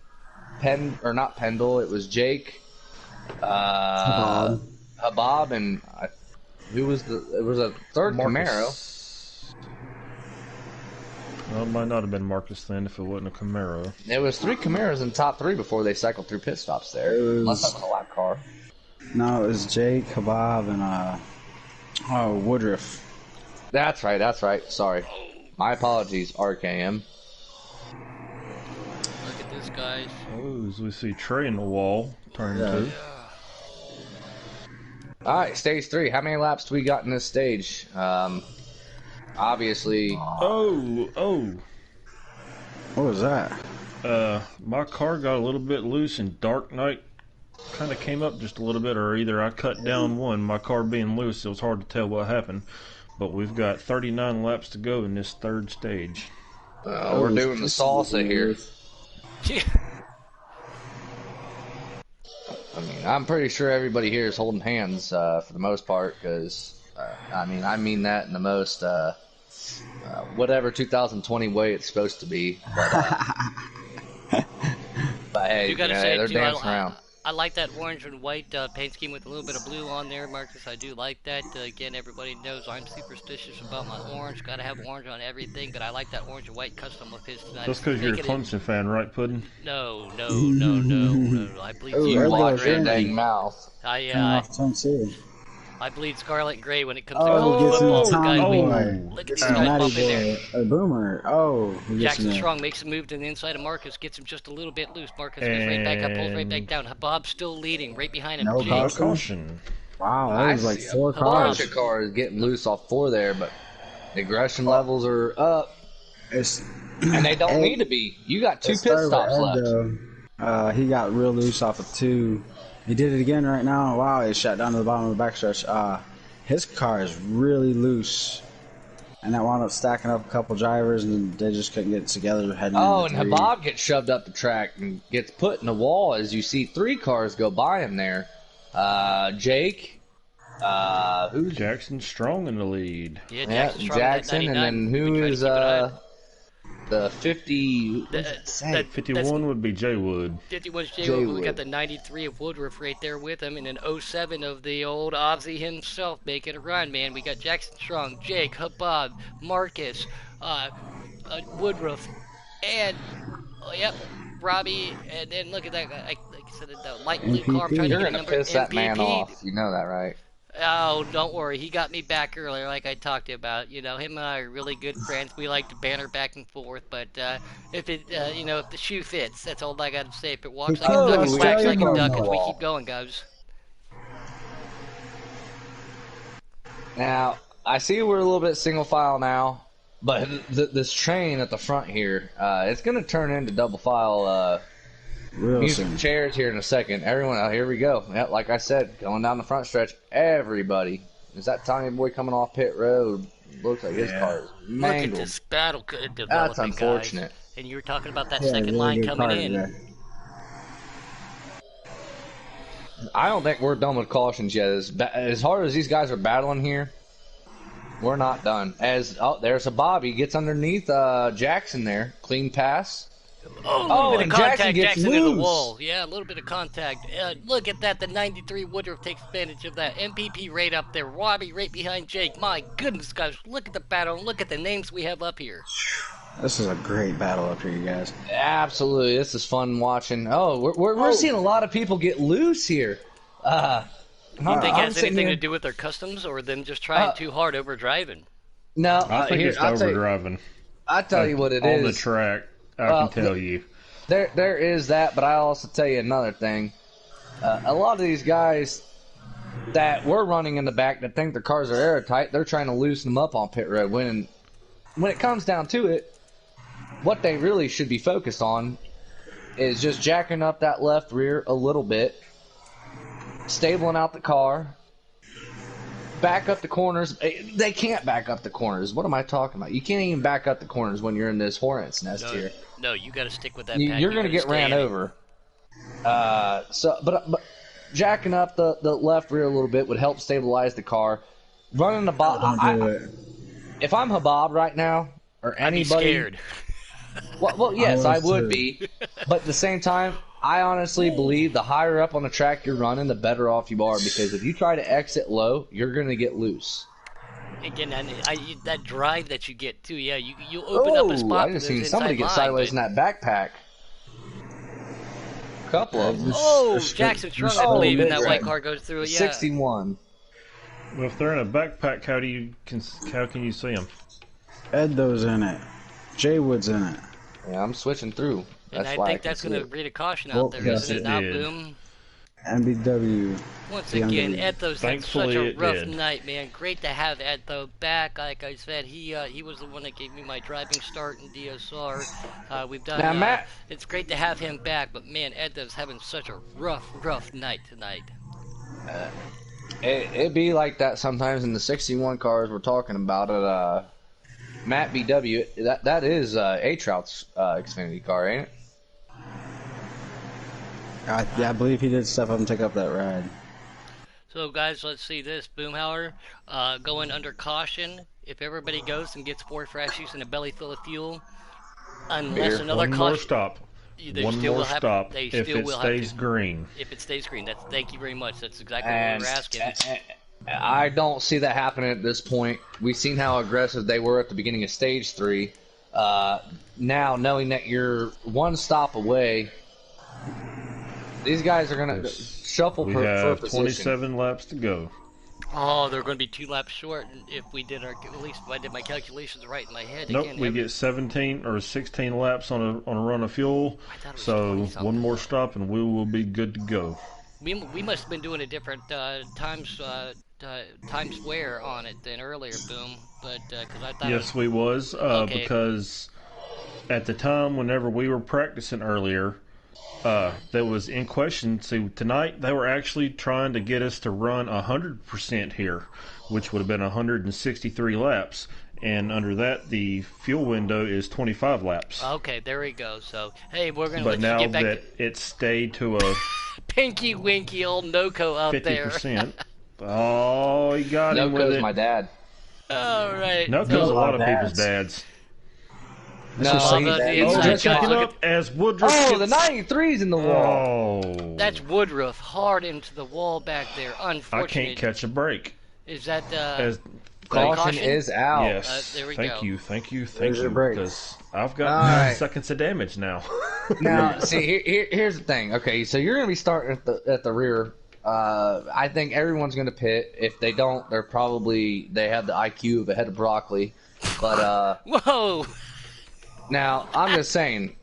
or not Pendle. It was Jake, Habab, and who was it was a third Camaro. Well, it might not have been Marcus then if it wasn't a Camaro. There was 3 Camaros in the top 3 before they cycled through pit stops there. Unless that was a lap car. No, it was Jake, Habab, and Woodruff. That's right. Sorry. My apologies, RKM. Look at this, guys. Oh, as we see Trey in the wall, turn 2. All right, stage 3. How many laps do we got in this stage? Obviously, Oh, What was that? my car got a little bit loose and Dark Knight kind of came up just a little bit, or either I cut down one, my car being loose, it was hard to tell what happened. But we've got 39 laps to go in this third stage. We're doing the salsa here. I mean, I'm pretty sure everybody here is holding hands for the most part, because I mean that in the most whatever 2020 way it's supposed to be. But hey, You gotta yeah, say they're too, dancing around. I like that orange and white paint scheme with a little bit of blue on there, Marcus. I do like that. Again, everybody knows I'm superstitious about my orange. Gotta have orange on everything, but I like that orange and white custom of his tonight. That's It's because you're a making it. Clemson fan, right, Puddin'? No, no, no, no, no. I bleed Oh, You scarlet Edlo's and watch your gray. in. dang mouth. Coming I off 10-2. I bleed scarlet and gray when it comes to Oh, college he gets in football. the But Tommy guys, boy. look at Gets these in the guys Matty bumping there. boy. A boomer. Oh, he gets Jackson in the... Strong makes a move to the inside of Marcus, gets him just a little bit loose. Marcus goes right back up, pulls right back And down. Bob's still leading, right behind him. No Jake. no caution? caution. Wow, that I was like see 4 a bunch cars. of cars getting loose off 4 there, but the aggression levels are up, It's, and they don't Ed, need to be. You got 2 it pit started with stops Ed, left. though. He got real loose off of 2. He did it again right now. Wow, he shot down to the bottom of the backstretch. His car is really loose. And that wound up stacking up a couple drivers, and they just couldn't get it together heading Oh, into and 3. Habab gets shoved up the track and gets put in the wall as you see 3 cars go by him there. Jake, who's Jackson Strong in the lead. Yeah, yeah, Jackson Strong Jackson, and then who is the 50? that 51 would be Jay Wood. 51's Jay Jay Wood. We Wood. got the 93 of Woodruff right there with him, and an 07 of the old Ozzy himself making a run, man. We got Jackson Strong, Jake, Habab, Marcus, Woodruff, and yep, Robbie. And then look at that guy. Like I said, the light blue car. I'm trying to You're get a gonna number. piss that man MPP. off. You know that, right? Oh, don't worry. He got me back earlier, like I talked to you about. You know, him and I are really good friends. We like to banter back and forth. But if it, if the shoe fits, that's all I got to say. If it walks like a duck, it quacks like a duck. As we keep going, guys. Now, I see we're a little bit single file now, but this train at the front here, it's going to turn into double file Real music soon. chairs here in a second. Everyone, here we go. Yeah, like I said, going down the front stretch, everybody. Is that Tommy boy coming off pit road? Looks like his car is Look at mangled. this battle developing, That's unfortunate. guys. And you were talking about that Yeah, second really line good coming car in. today. I don't think we're done with cautions yet. As hard as these guys are battling here, we're not done. There's a Bobby gets underneath Jackson there, clean pass. Oh, a little bit and of contact, Jackson gets Jackson in the loose. wall. Yeah, a little bit of contact. Look at that. The 93 Woodruff takes advantage of that. MPP right up there. Robbie right behind Jake. My goodness, guys. Look at the battle. And look at the names we have up here. This is a great battle up here, you guys. Absolutely, this is fun watching. Oh, we're seeing a lot of people get loose here. Do you think it I'm has sitting anything here- to do with their customs or them just trying too hard over driving? No, I think it's overdriving. I'll tell you what it on is. On the track, I Well, can tell you. There is that, but I'll also tell you another thing. A lot of these guys that we're running in the back that think their cars are airtight, they're trying to loosen them up on pit road. When it comes down to it, what they really should be focused on is just jacking up that left rear a little bit, stabling out the car, back up the corners. They can't back up the corners. What am I talking about? You can't even back up the corners when you're in this hornet's nest here. No, you got to stick with that. You're going to get ran over. But jacking up the left rear a little bit would help stabilize the car. Running the bottom. If I'm Habab right now, or anybody, I'd be scared. Well, yes, I would too. be. But at the same time, I honestly believe the higher up on the track you're running, the better off you are. Because if you try to exit low, you're going to get loose. Again, that drive that you get too, yeah, you open up a spot. I just for seen those somebody inside get sideways line, in that backpack. Couple of them. Oh, Jackson Strong, I believe, in that white car goes through it. Yeah. 61. Well, if they're in a backpack, how can you see them? Eddo's in it. Jay Wood's in it. Yeah, I'm switching through. And That's I why think can that's see going to it. breed a caution Well, out there, yes, isn't it? it Now, did. Boom. MBW. Once The again, under- Eddo's had such Thankfully, a it rough did. night, man. Great to have Eddo back. Like I said, he was the one that gave me my driving start in DSR. We've done. Now, Matt- It's great to have him back, but man, Eddo's having such a rough night tonight. It'd be like that sometimes in the 61 cars we're talking about at Matt BW, that is A Trout's Xfinity car, ain't it? I believe he did step up and take up that ride. So, guys, let's see this. Boomhauer going under caution. If everybody goes and gets 4 fresh use and a belly full of fuel, unless Beer. another One more caution. stop. They One still more will have, stop they if still it will stays have to, green. If it stays green. Thank you very much. That's exactly what we And were asking. I don't see that happening at this point. We've seen how aggressive they were at the beginning of Stage 3. Now, knowing that you're one stop away, these guys are going to shuffle We for have position. 27 laps to go. Oh, they're going to be 2 laps short if we did at least if I did my calculations right in my head. Nope, Again, we get 17 or 16 laps on a run of fuel. So one more stop and we will be good to go. We must have been doing a different times square on it than earlier, Boom. But because I thought Yes, we was okay. Because at the time whenever we were practicing earlier, that was in question. See, tonight they were actually trying to get us to run 100% here, which would have been 163 laps. And under that, the fuel window is 25 laps. Okay, there we go. So, hey, we're going to But let you now get back that it stayed to a Pinky Winky old Noco out 50%, oh, he got him with Noco's it. my dad. All right. Noco's a lot of people's dads. dads. No, inside Checking guys. up as Woodruff. the 93's in the wall. Oh, That's Woodruff hard into the wall back there. Unfortunate. I can't catch a break. Is that As Caution is out. Yes. there we thank go. you. There's your break. Because I've got All 9 right. seconds of damage now. Now, see, here's the thing. Okay, so you're going to be starting at the rear. I think everyone's going to pit. If they don't, they have the IQ of a head of broccoli. But Whoa! now I'm just saying.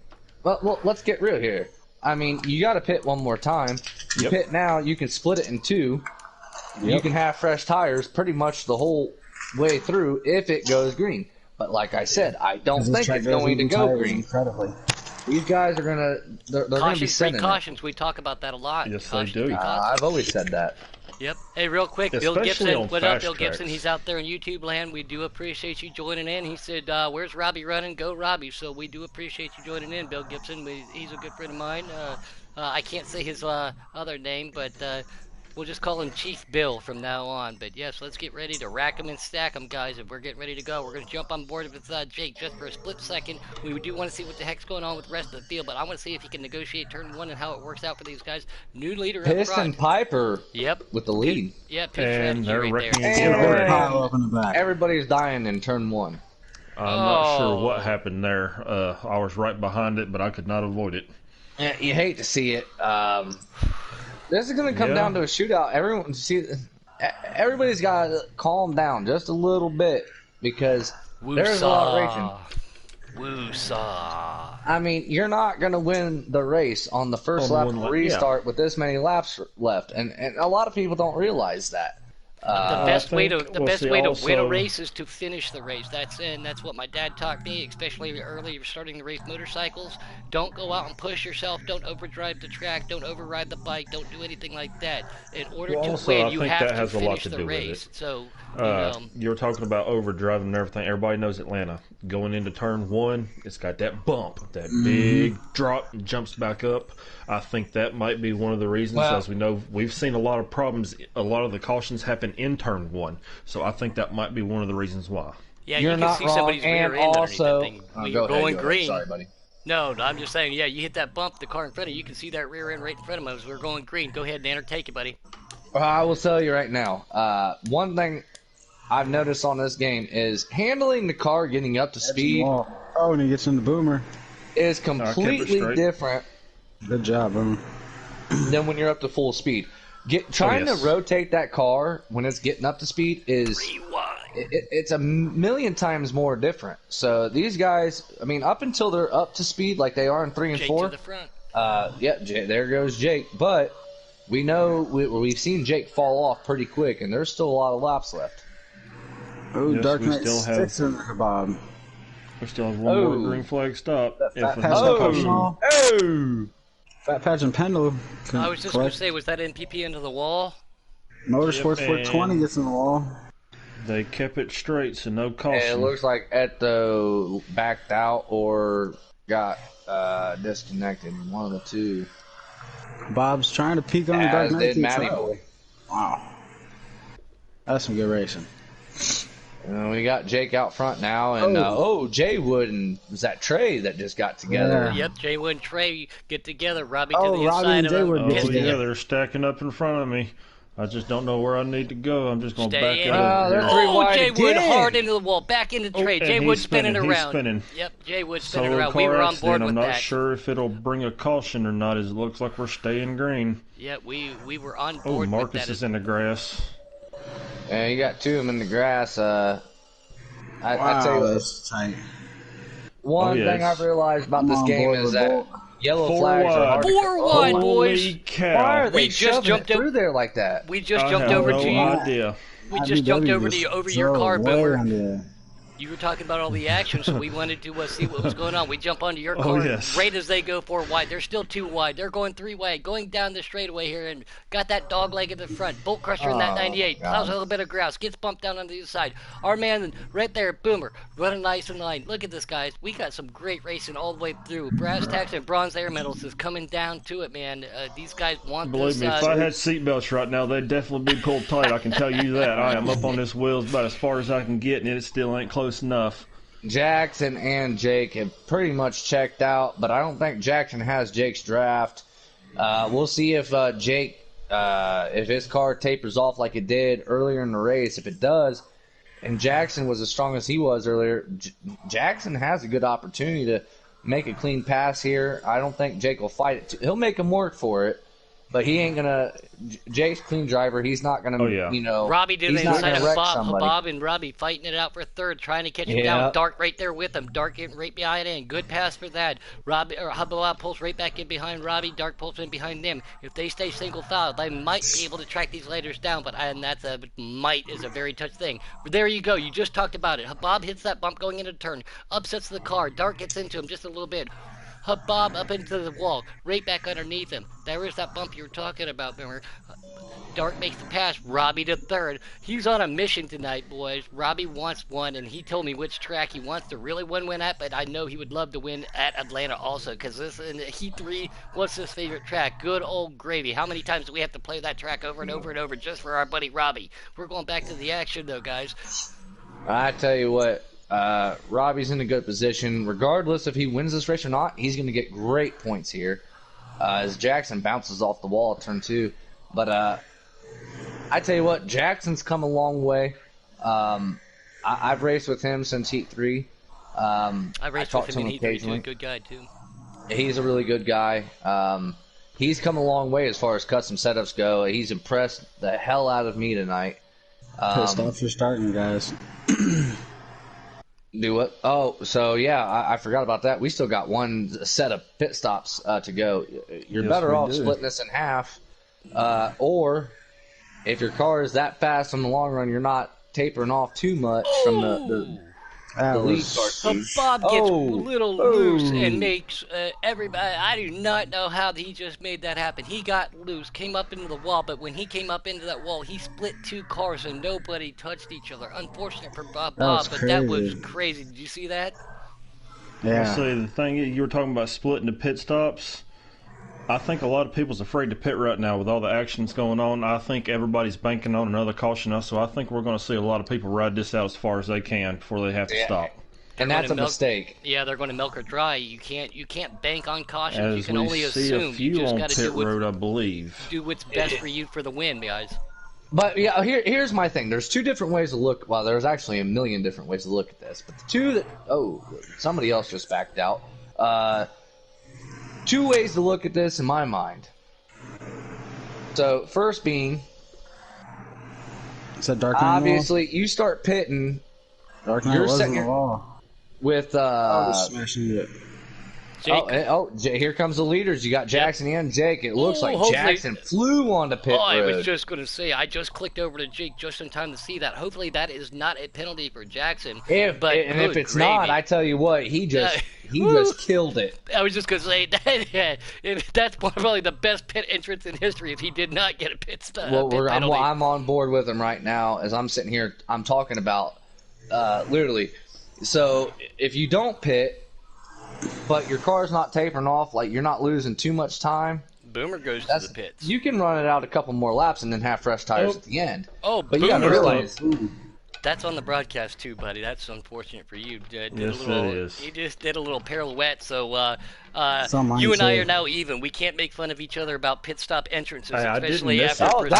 Well, let's get real here. I mean, you got to pit one more time. You Yep. pit now, you can split it in 2. You Yep. can have fresh tires pretty much the whole way through if it goes green. But like I said, I don't think it's going to go green. Incredibly. These guys are gonna they're gonna be Cautions, free sending it. cautions. We talk about that a lot. Yes, they Cautions, do. free cautions. I've always said that. Yep. Hey, real quick, Bill Especially Gibson. on What up, fast Bill Gibson? tracks. He's out there in YouTube land. We do appreciate you joining in. He said, "Where's Robbie running? Go, Robbie!" So we do appreciate you joining in, Bill Gibson. He's a good friend of mine. I can't say his other name, but we'll just call him Chief Bill from now on. But yes, let's get ready to rack them and stack them, guys. If we're getting ready to go, we're going to jump on board with Jake just for a split second. We do want to see what the heck's going on with the rest of the field, but I want to see if he can negotiate turn 1 and how it works out for these guys. New leader up Piston front. Piper Yep. with the lead. Yeah, pitch And strategy they're right wrecking there. again And already. Pile up in the back. everybody's dying in turn 1. I'm not sure Oh. what happened there. I was right behind it, but I could not avoid it. Yeah, you hate to see it. This is going to come Yeah. down to a shootout. Everybody's got to calm down just a little bit because there's a lot of racing. Woosah. I mean, you're not going to win the race on the first On lap one of lap, restart with this many laps left, and a lot of people don't realize that. The best way to we'll see win a also- race is to finish the race. That's what my dad taught me, especially early starting to race motorcycles. Don't go out and push yourself. Don't overdrive the track. Don't override the bike. Don't do anything like that. In order Well, to also, win, I you think have that to has a lot finish to the do with race. it. So You were talking about overdriving and everything. Everybody knows Atlanta. Going into turn 1, it's got that bump, that big drop, and jumps back up. I think that might be one of the reasons. Well- As we know, we've seen a lot of problems. A lot of the cautions happen in turn 1, so I think that might be one of the reasons why. yeah, You're you can not see wrong, somebody's rear and end underneath also that thing when go you're ahead, going go ahead. green. Sorry, buddy. No, I'm just saying. Yeah, you hit that bump, the car in front of you. You can see that rear end right in front of us. We're going green. Go ahead, Danner, take it, buddy. I will tell you right now. One thing I've noticed on this game is handling the car getting up to speed Oh, and he gets in the boomer. is kept it completely straight. different Good job, boomer. than when you're up to full speed. Trying yes. to rotate that car when it's getting up to speed is it's a million times more different. So these guys, I mean, up until they're up to speed like they are in 3 and Jake 4, to the front. there goes Jake. But we know we've seen Jake fall off pretty quick, and there's still a lot of laps left. Oh, Yes, Dark we Knight still have- 6 in the kebab. We still have one more Oh. green flag stop. That If fat patch another and caution- Pendle. Oh! Fat Patch and Pendle. I was just going to say, was that NPP into the wall? Motorsports Yep, 420 and- gets in the wall. They kept it straight, so no And caution. it looks like Eto backed out or got disconnected. One of the two. Bob's trying to peek on the Dark As Knight did through Matty Charlie. Boy. Wow. That's some good racing. We got Jake out front now, and Jay Wood and was that Trey that just got together? Yeah. Yep, Jay Wood and Trey get together. Robbie Oh, to the Robbie inside and of Jay him. Wood get Oh, together. yeah, they're stacking up in front of me. I just don't know where I need to go. I'm just going to Stay back in. out they're over three here. Oh, wide Jay Wood again. hard into the wall, back into Trey. and Jay he's Wood spinning spinning, he's around. spinning. Yep, Jay Wood spinning Solo around. We car were on accident. board I'm with not that. sure if it'll bring a caution or not, as it looks like we're staying green. Yeah, we were on Oh, board with Marcus that. is in the grass. And you got two of them in the grass. I tell you what, that's tight. one yes. thing I've realized about I'm this on game board is with that Bolt. yellow Four flags are wide. hard to Four wide, Holy boys. cow. Why are they We just shoving jumped it through there like that? We just I jumped have over no to you. idea. We just jumped IBW over just over your drove car, way Boomer. under there. You were talking about all the action, so we wanted to see what was going on. We jump onto your Oh, car yes. right as they go 4 wide. They're still 2 wide. They're going 3 wide, going down the straightaway here, and got that dog leg at the front. Bolt crusher in that 98. God. Plows a little bit of grouse. Gets bumped down on the other side. Our man right there, Boomer, running nice and line. Look at this, guys. We got some great racing all the way through. Brass tacks and bronze air medals is coming down to it, man. These guys want Believe this. me, if I had seatbelts right now, they'd definitely be pulled tight. I can tell you that. I am up on this wheels about as far as I can get, and it still ain't close enough. Jackson and Jake have pretty much checked out, but I don't think Jackson has Jake's draft. We'll see if Jake, if his car tapers off like it did earlier in the race. If it does, and Jackson was as strong as he was earlier, Jackson has a good opportunity to make a clean pass here. I don't think Jake will fight it. He'll make him work for it, but he ain't gonna. Jake's clean driver. He's not gonna. Oh, yeah. You know, Robbie did he's the not inside gonna of wreck Bob. somebody. Bob and Robbie fighting it out for third, trying to catch him Yeah. down. Dark right there with him. Dark getting right behind him. Good pass for that. Robbie or Bob pulls right back in behind Robbie. Dark pulls in behind them. If they stay single file, they might be able to track these leaders down. And that's a might is a very touch thing. But there you go. You just talked about it. Bob hits that bump going into the turn, upsets the car. Dark gets into him just a little bit. Bob up into the wall, right back underneath him. There is that bump you were talking about, Boomer. Dark makes the pass. Robbie to third. He's on a mission tonight, boys. Robbie wants one, and he told me which track he wants to really win at, but I know he would love to win at Atlanta also, because this in Heat 3, what's his favorite track? Good old gravy. How many times do we have to play that track over and over and over just for our buddy Robbie? We're going back to the action, though, guys. I tell you what, Robbie's in a good position. Regardless if he wins this race or not, he's going to get great points here as Jackson bounces off the wall at turn 2. But I tell you what, Jackson's come a long way. I've raced with him since Heat 3. I raced with him in Heat 3, too. occasionally. Good guy, too. He's a really good guy. He's come a long way as far as custom setups go. He's impressed the hell out of me tonight. Pissed off you're starting, guys. Do what? Oh, so yeah, I forgot about that. We still got one set of pit stops to go. You're Yes, better we off do. splitting this in half, or if your car is that fast in the long run, you're not tapering off too much from the That lead was car So speed. Bob gets Oh. a little loose and makes everybody. I do not know how he just made that happen. He got loose, came up into the wall, but when he came up into that wall, he split 2 cars and nobody touched each other. Unfortunate for Bob, was but that was crazy. crazy. Did you see that? yeah. See, the thing is, you were talking about splitting the pit stops. I think a lot of people's afraid to pit right now with all the actions going on. I think everybody's banking on another caution now, so I think we're going to see a lot of people ride this out as far as they can before they have to Yeah. stop. And They're that's a gonna milk- mistake. Yeah, they're going to milk her dry. You can't bank on cautions. You As can we only see assume. a You few just on got to pit road, I believe. do what's best for you for the win, guys. But yeah, here's my thing. There's 2 different ways to look. Well, there's actually a million different ways to look at this. But the 2 that somebody else just backed out. 2 ways to look at this in my mind. So first being, Is that Dark Knight on the wall? obviously you start pitting Dark Knight you're was on setting the your- wall. with I was smashing it. Jake. Here comes the leaders. You got Jackson and Jake. It looks like hopefully- Jackson flew on the pit road. I was just going to say, I just clicked over to Jake just in time to see that. Hopefully that is not a penalty for Jackson. If it's gravy. not, I tell you what, he just killed it. I was just going to say, that's probably the best pit entrance in history if he did not get a pit stop. Well, I'm on board with him right now as I'm sitting here. I'm talking about literally. So if you don't pit, but your car's not tapering off, like you're not losing too much time. Boomer goes to the pits. You can run it out a couple more laps and then have fresh tires at the end. Oh, but you got to realize that's on the broadcast too, buddy. That's unfortunate for you. Yes, it is. You just did a little pirouette, so you and I are now even. We can't make fun of each other about pit stop entrances, especially miss after. it.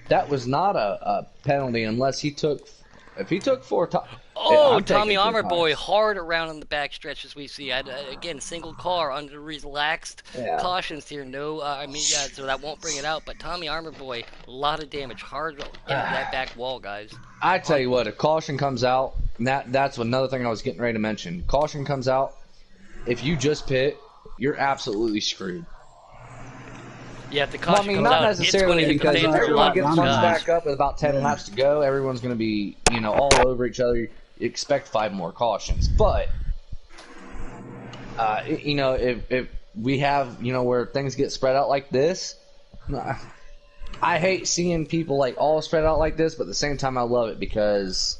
That was not a penalty unless he took. If he took 4 times. Oh, Tommy Armour Boy hard around on the backstretch as we see. Again, single car under relaxed cautions here. No, so that won't bring it out. But Tommy Armour Boy, a lot of damage, hard into that back wall, guys. I tell you what, if caution comes out, that's another thing I was getting ready to mention. Caution comes out, if you just pit, you're absolutely screwed. Yeah, if the caution comes not out, necessarily it's going to because everyone gets punched guys. back up with about 10 laps to go. Everyone's going to be, all over each other. You expect 5 more cautions, but if we have, where things get spread out like this, I hate seeing people like all spread out like this, but at the same time, I love it because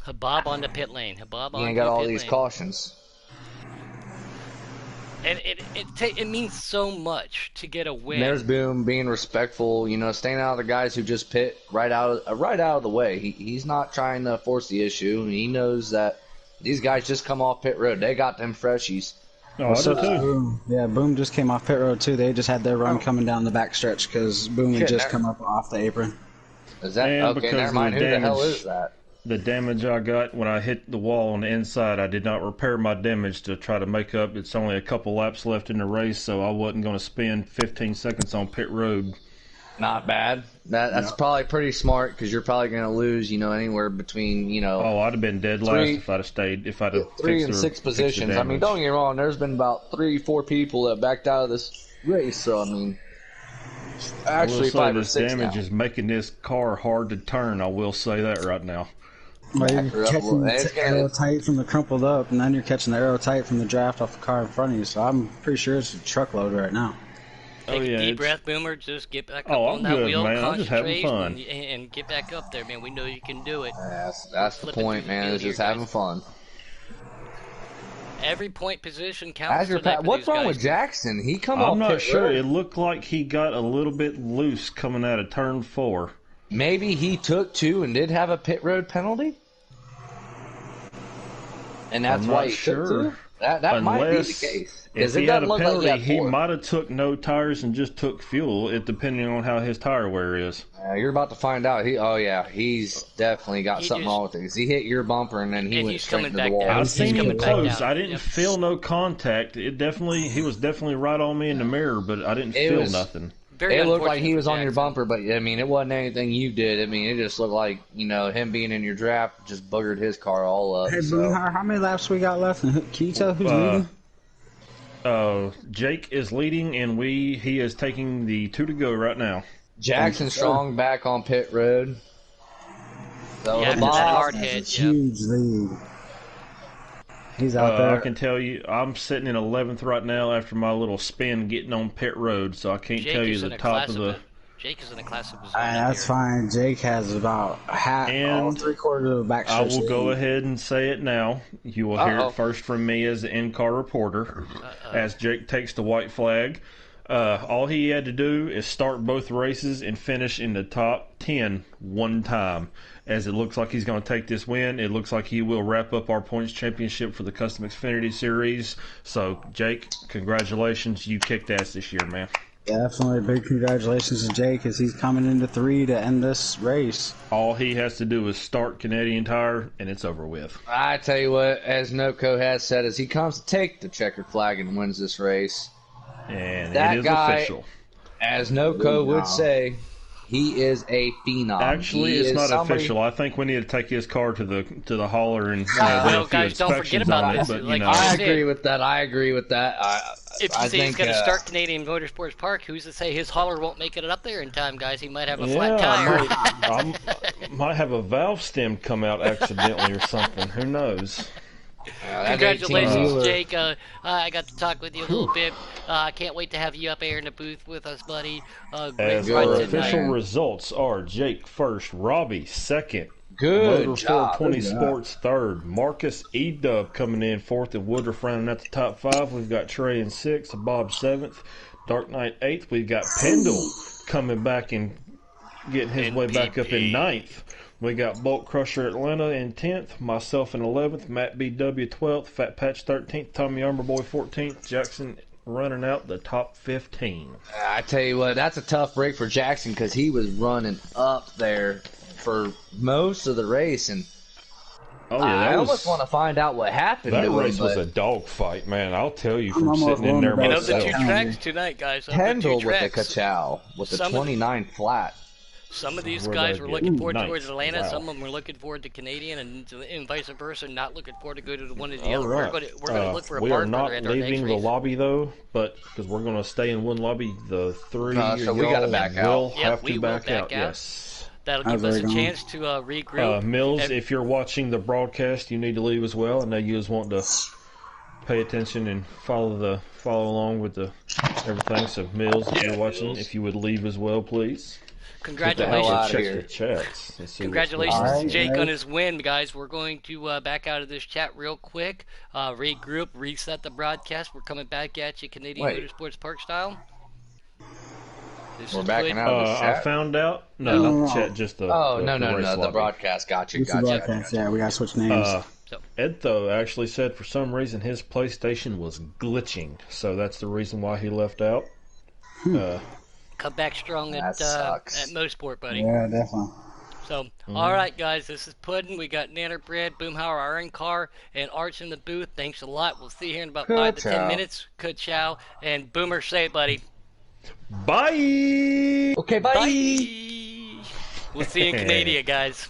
Habab on the pit lane. You ain't got all these cautions. And it means so much to get a win. And there's Boom being respectful, staying out of the guys who just pit right out of the way. He's not trying to force the issue. He knows that these guys just come off pit road. They got them freshies. Oh, I do too. Yeah, Boom just came off pit road too. They just had their run coming down the backstretch because Boom had just come up off the apron. Is that okay? Never mind. Who the hell is that? The damage I got when I hit the wall on the inside, I did not repair my damage to try to make up. It's only a couple laps left in the race, so I wasn't going to spend 15 seconds on pit road. Not bad. That's probably pretty smart because you're probably going to lose, anywhere between, Oh, I'd have been dead last if I'd have stayed. If I'd have 3 and 6 positions. I mean, don't get me wrong. There's been about 3-4 people that backed out of this race. So I mean, actually, 5 or 6 this damage is making this car hard to turn. I will say that right now. Well, you're catching the arrow tight from the crumpled up, and then you're catching the arrow tight from the draft off the car in front of you. So I'm pretty sure it's a truckload right now. Take a deep breath, Boomer. Just get back up on that wheel, man. I'm just having concentrate, fun. and get back up there, man. We know you can do it. That's the point, man. It's just having fun. Every point position counts. What's wrong with Jackson? He come off. I'm not sure. Road. It looked like he got a little bit loose coming out of turn 4. Maybe he took 2 and did have a pit road penalty, and that's why he took 2. That might be the case. If he had a penalty, he might have took no tires and just took fuel, depending on how his tire wear is. You're about to find out. He's definitely got something wrong with it. 'Cause he hit your bumper and then he went straight to the wall. I seen him close. I didn't feel no contact. He was definitely right on me in the mirror, but I didn't feel nothing. It looked like he was on your bumper, but I mean, it wasn't anything you did. I mean, it just looked like him being in your draft just buggered his car all up. Hey, Boone, how many laps we got left? And can you tell who's leading? Jake is leading, and he is taking the 2 to go right now. Jackson Strong back on pit road. So that hard hit. Huge lead. He's out there. I can tell you, I'm sitting in 11th right now after my little spin getting on pit road, so I can't tell you the top of the... Jake is in a class of his own. That's fine. Jake has about half, 3/4 of the backstretch. I will go ahead and say it now. You will hear it first from me as the in-car reporter. As Jake takes the white flag. All he had to do is start both races and finish in the top 10 one time. As it looks like he's going to take this win, it looks like he will wrap up our points championship for the Custom Xfinity Series. So, Jake, congratulations. You kicked ass this year, man. Definitely big congratulations to Jake as he's coming into 3 to end this race. All he has to do is start Canadian Tire, and it's over with. I tell you what, as Noco has said, as he comes to take the checkered flag and wins this race, and that it is guy, official. As Noco would say, He is a phenom. Actually, He it's is not somebody... official. I think we need to take his car to the hauler and well, do a few guys, don't forget inspections about on it. this. But Like you I said, agree with that. I agree with that. if you I say he's think going to start Canadian Motorsports Park, who's to say his hauler won't make it up there in time, guys? He might have a flat tire. I might have a valve stem come out accidentally or something. Who knows? Congratulations, Jake. I got to talk with you a little bit. I can't wait to have you up here in the booth with us, buddy. Great As run our tonight. official results are Jake first, Robbie second, Good Motor job. 420 Good job. Sports third, Marcus E-Dub coming in fourth, and Woodruff rounding out the top five. We've got Trey in sixth, Bob seventh, Dark Knight eighth. We've got Pendle coming back and getting his way back up in ninth. We got Bolt Crusher Atlanta in 10th, myself in 11th, Matt BW 12th, Fat Patch 13th, Tommy Armor Boy 14th, Jackson running out the top 15. I tell you what, that's a tough break for Jackson because he was running up there for most of the race, and I almost want to find out what happened. That to race him, was a dogfight, man. I'll tell you from I'm almost sitting in there willing to And bet of the myself. two tracks tonight, guys, of the two Kendall with the tracks, Kachow with the Some of 29 flat. some of these Where'd guys I were get? looking forward Ninth. towards Atlanta. Wow. Some of them were looking forward to Canadian, and vice versa, not looking forward to go to one of the All other. right. We're going to look for a we bar are not further at our next leaving the race. lobby, though, but because we're going to stay in one lobby, the three So we y'all gotta back out. will Yep, have we to will back back out. out. Yes. That'll How's give us a that going? chance to regroup. Mills, And- if you're watching the broadcast, you need to leave as well. I know you just want to pay attention and follow along with the everything. So Mills, if you're watching, Mills. if you would leave as well, please. Congratulations. outta Check here. the chats. Let's see Congratulations what's to going on. Jake Alright, on his win, guys. We're going to back out of this chat real quick, regroup, reset the broadcast. We're coming back at you, Canadian Wait. Motorsports Park style. This We're is backing good. out of the I chat. found out. No, No. not the chat. Just the. Oh, the, no, the race the lobby. broadcast. Gotcha. It's the Gotcha. broadcast. Yeah, we got to switch names. So, Ed though actually said for some reason his PlayStation was glitching, so that's the reason why he left out. come back strong That at sucks. Motorsport, buddy. Yeah, definitely. So, all right, guys, this is Puddin'. We got Nanner Bread, Boomhauer, our in car, and Arch in the booth. Thanks a lot. We'll see you here in about 5 to 10 Ka-chow. minutes. Ka-chow. And Boomer, say it, buddy. Bye. Okay, bye. Bye. We'll see you in Canada, guys.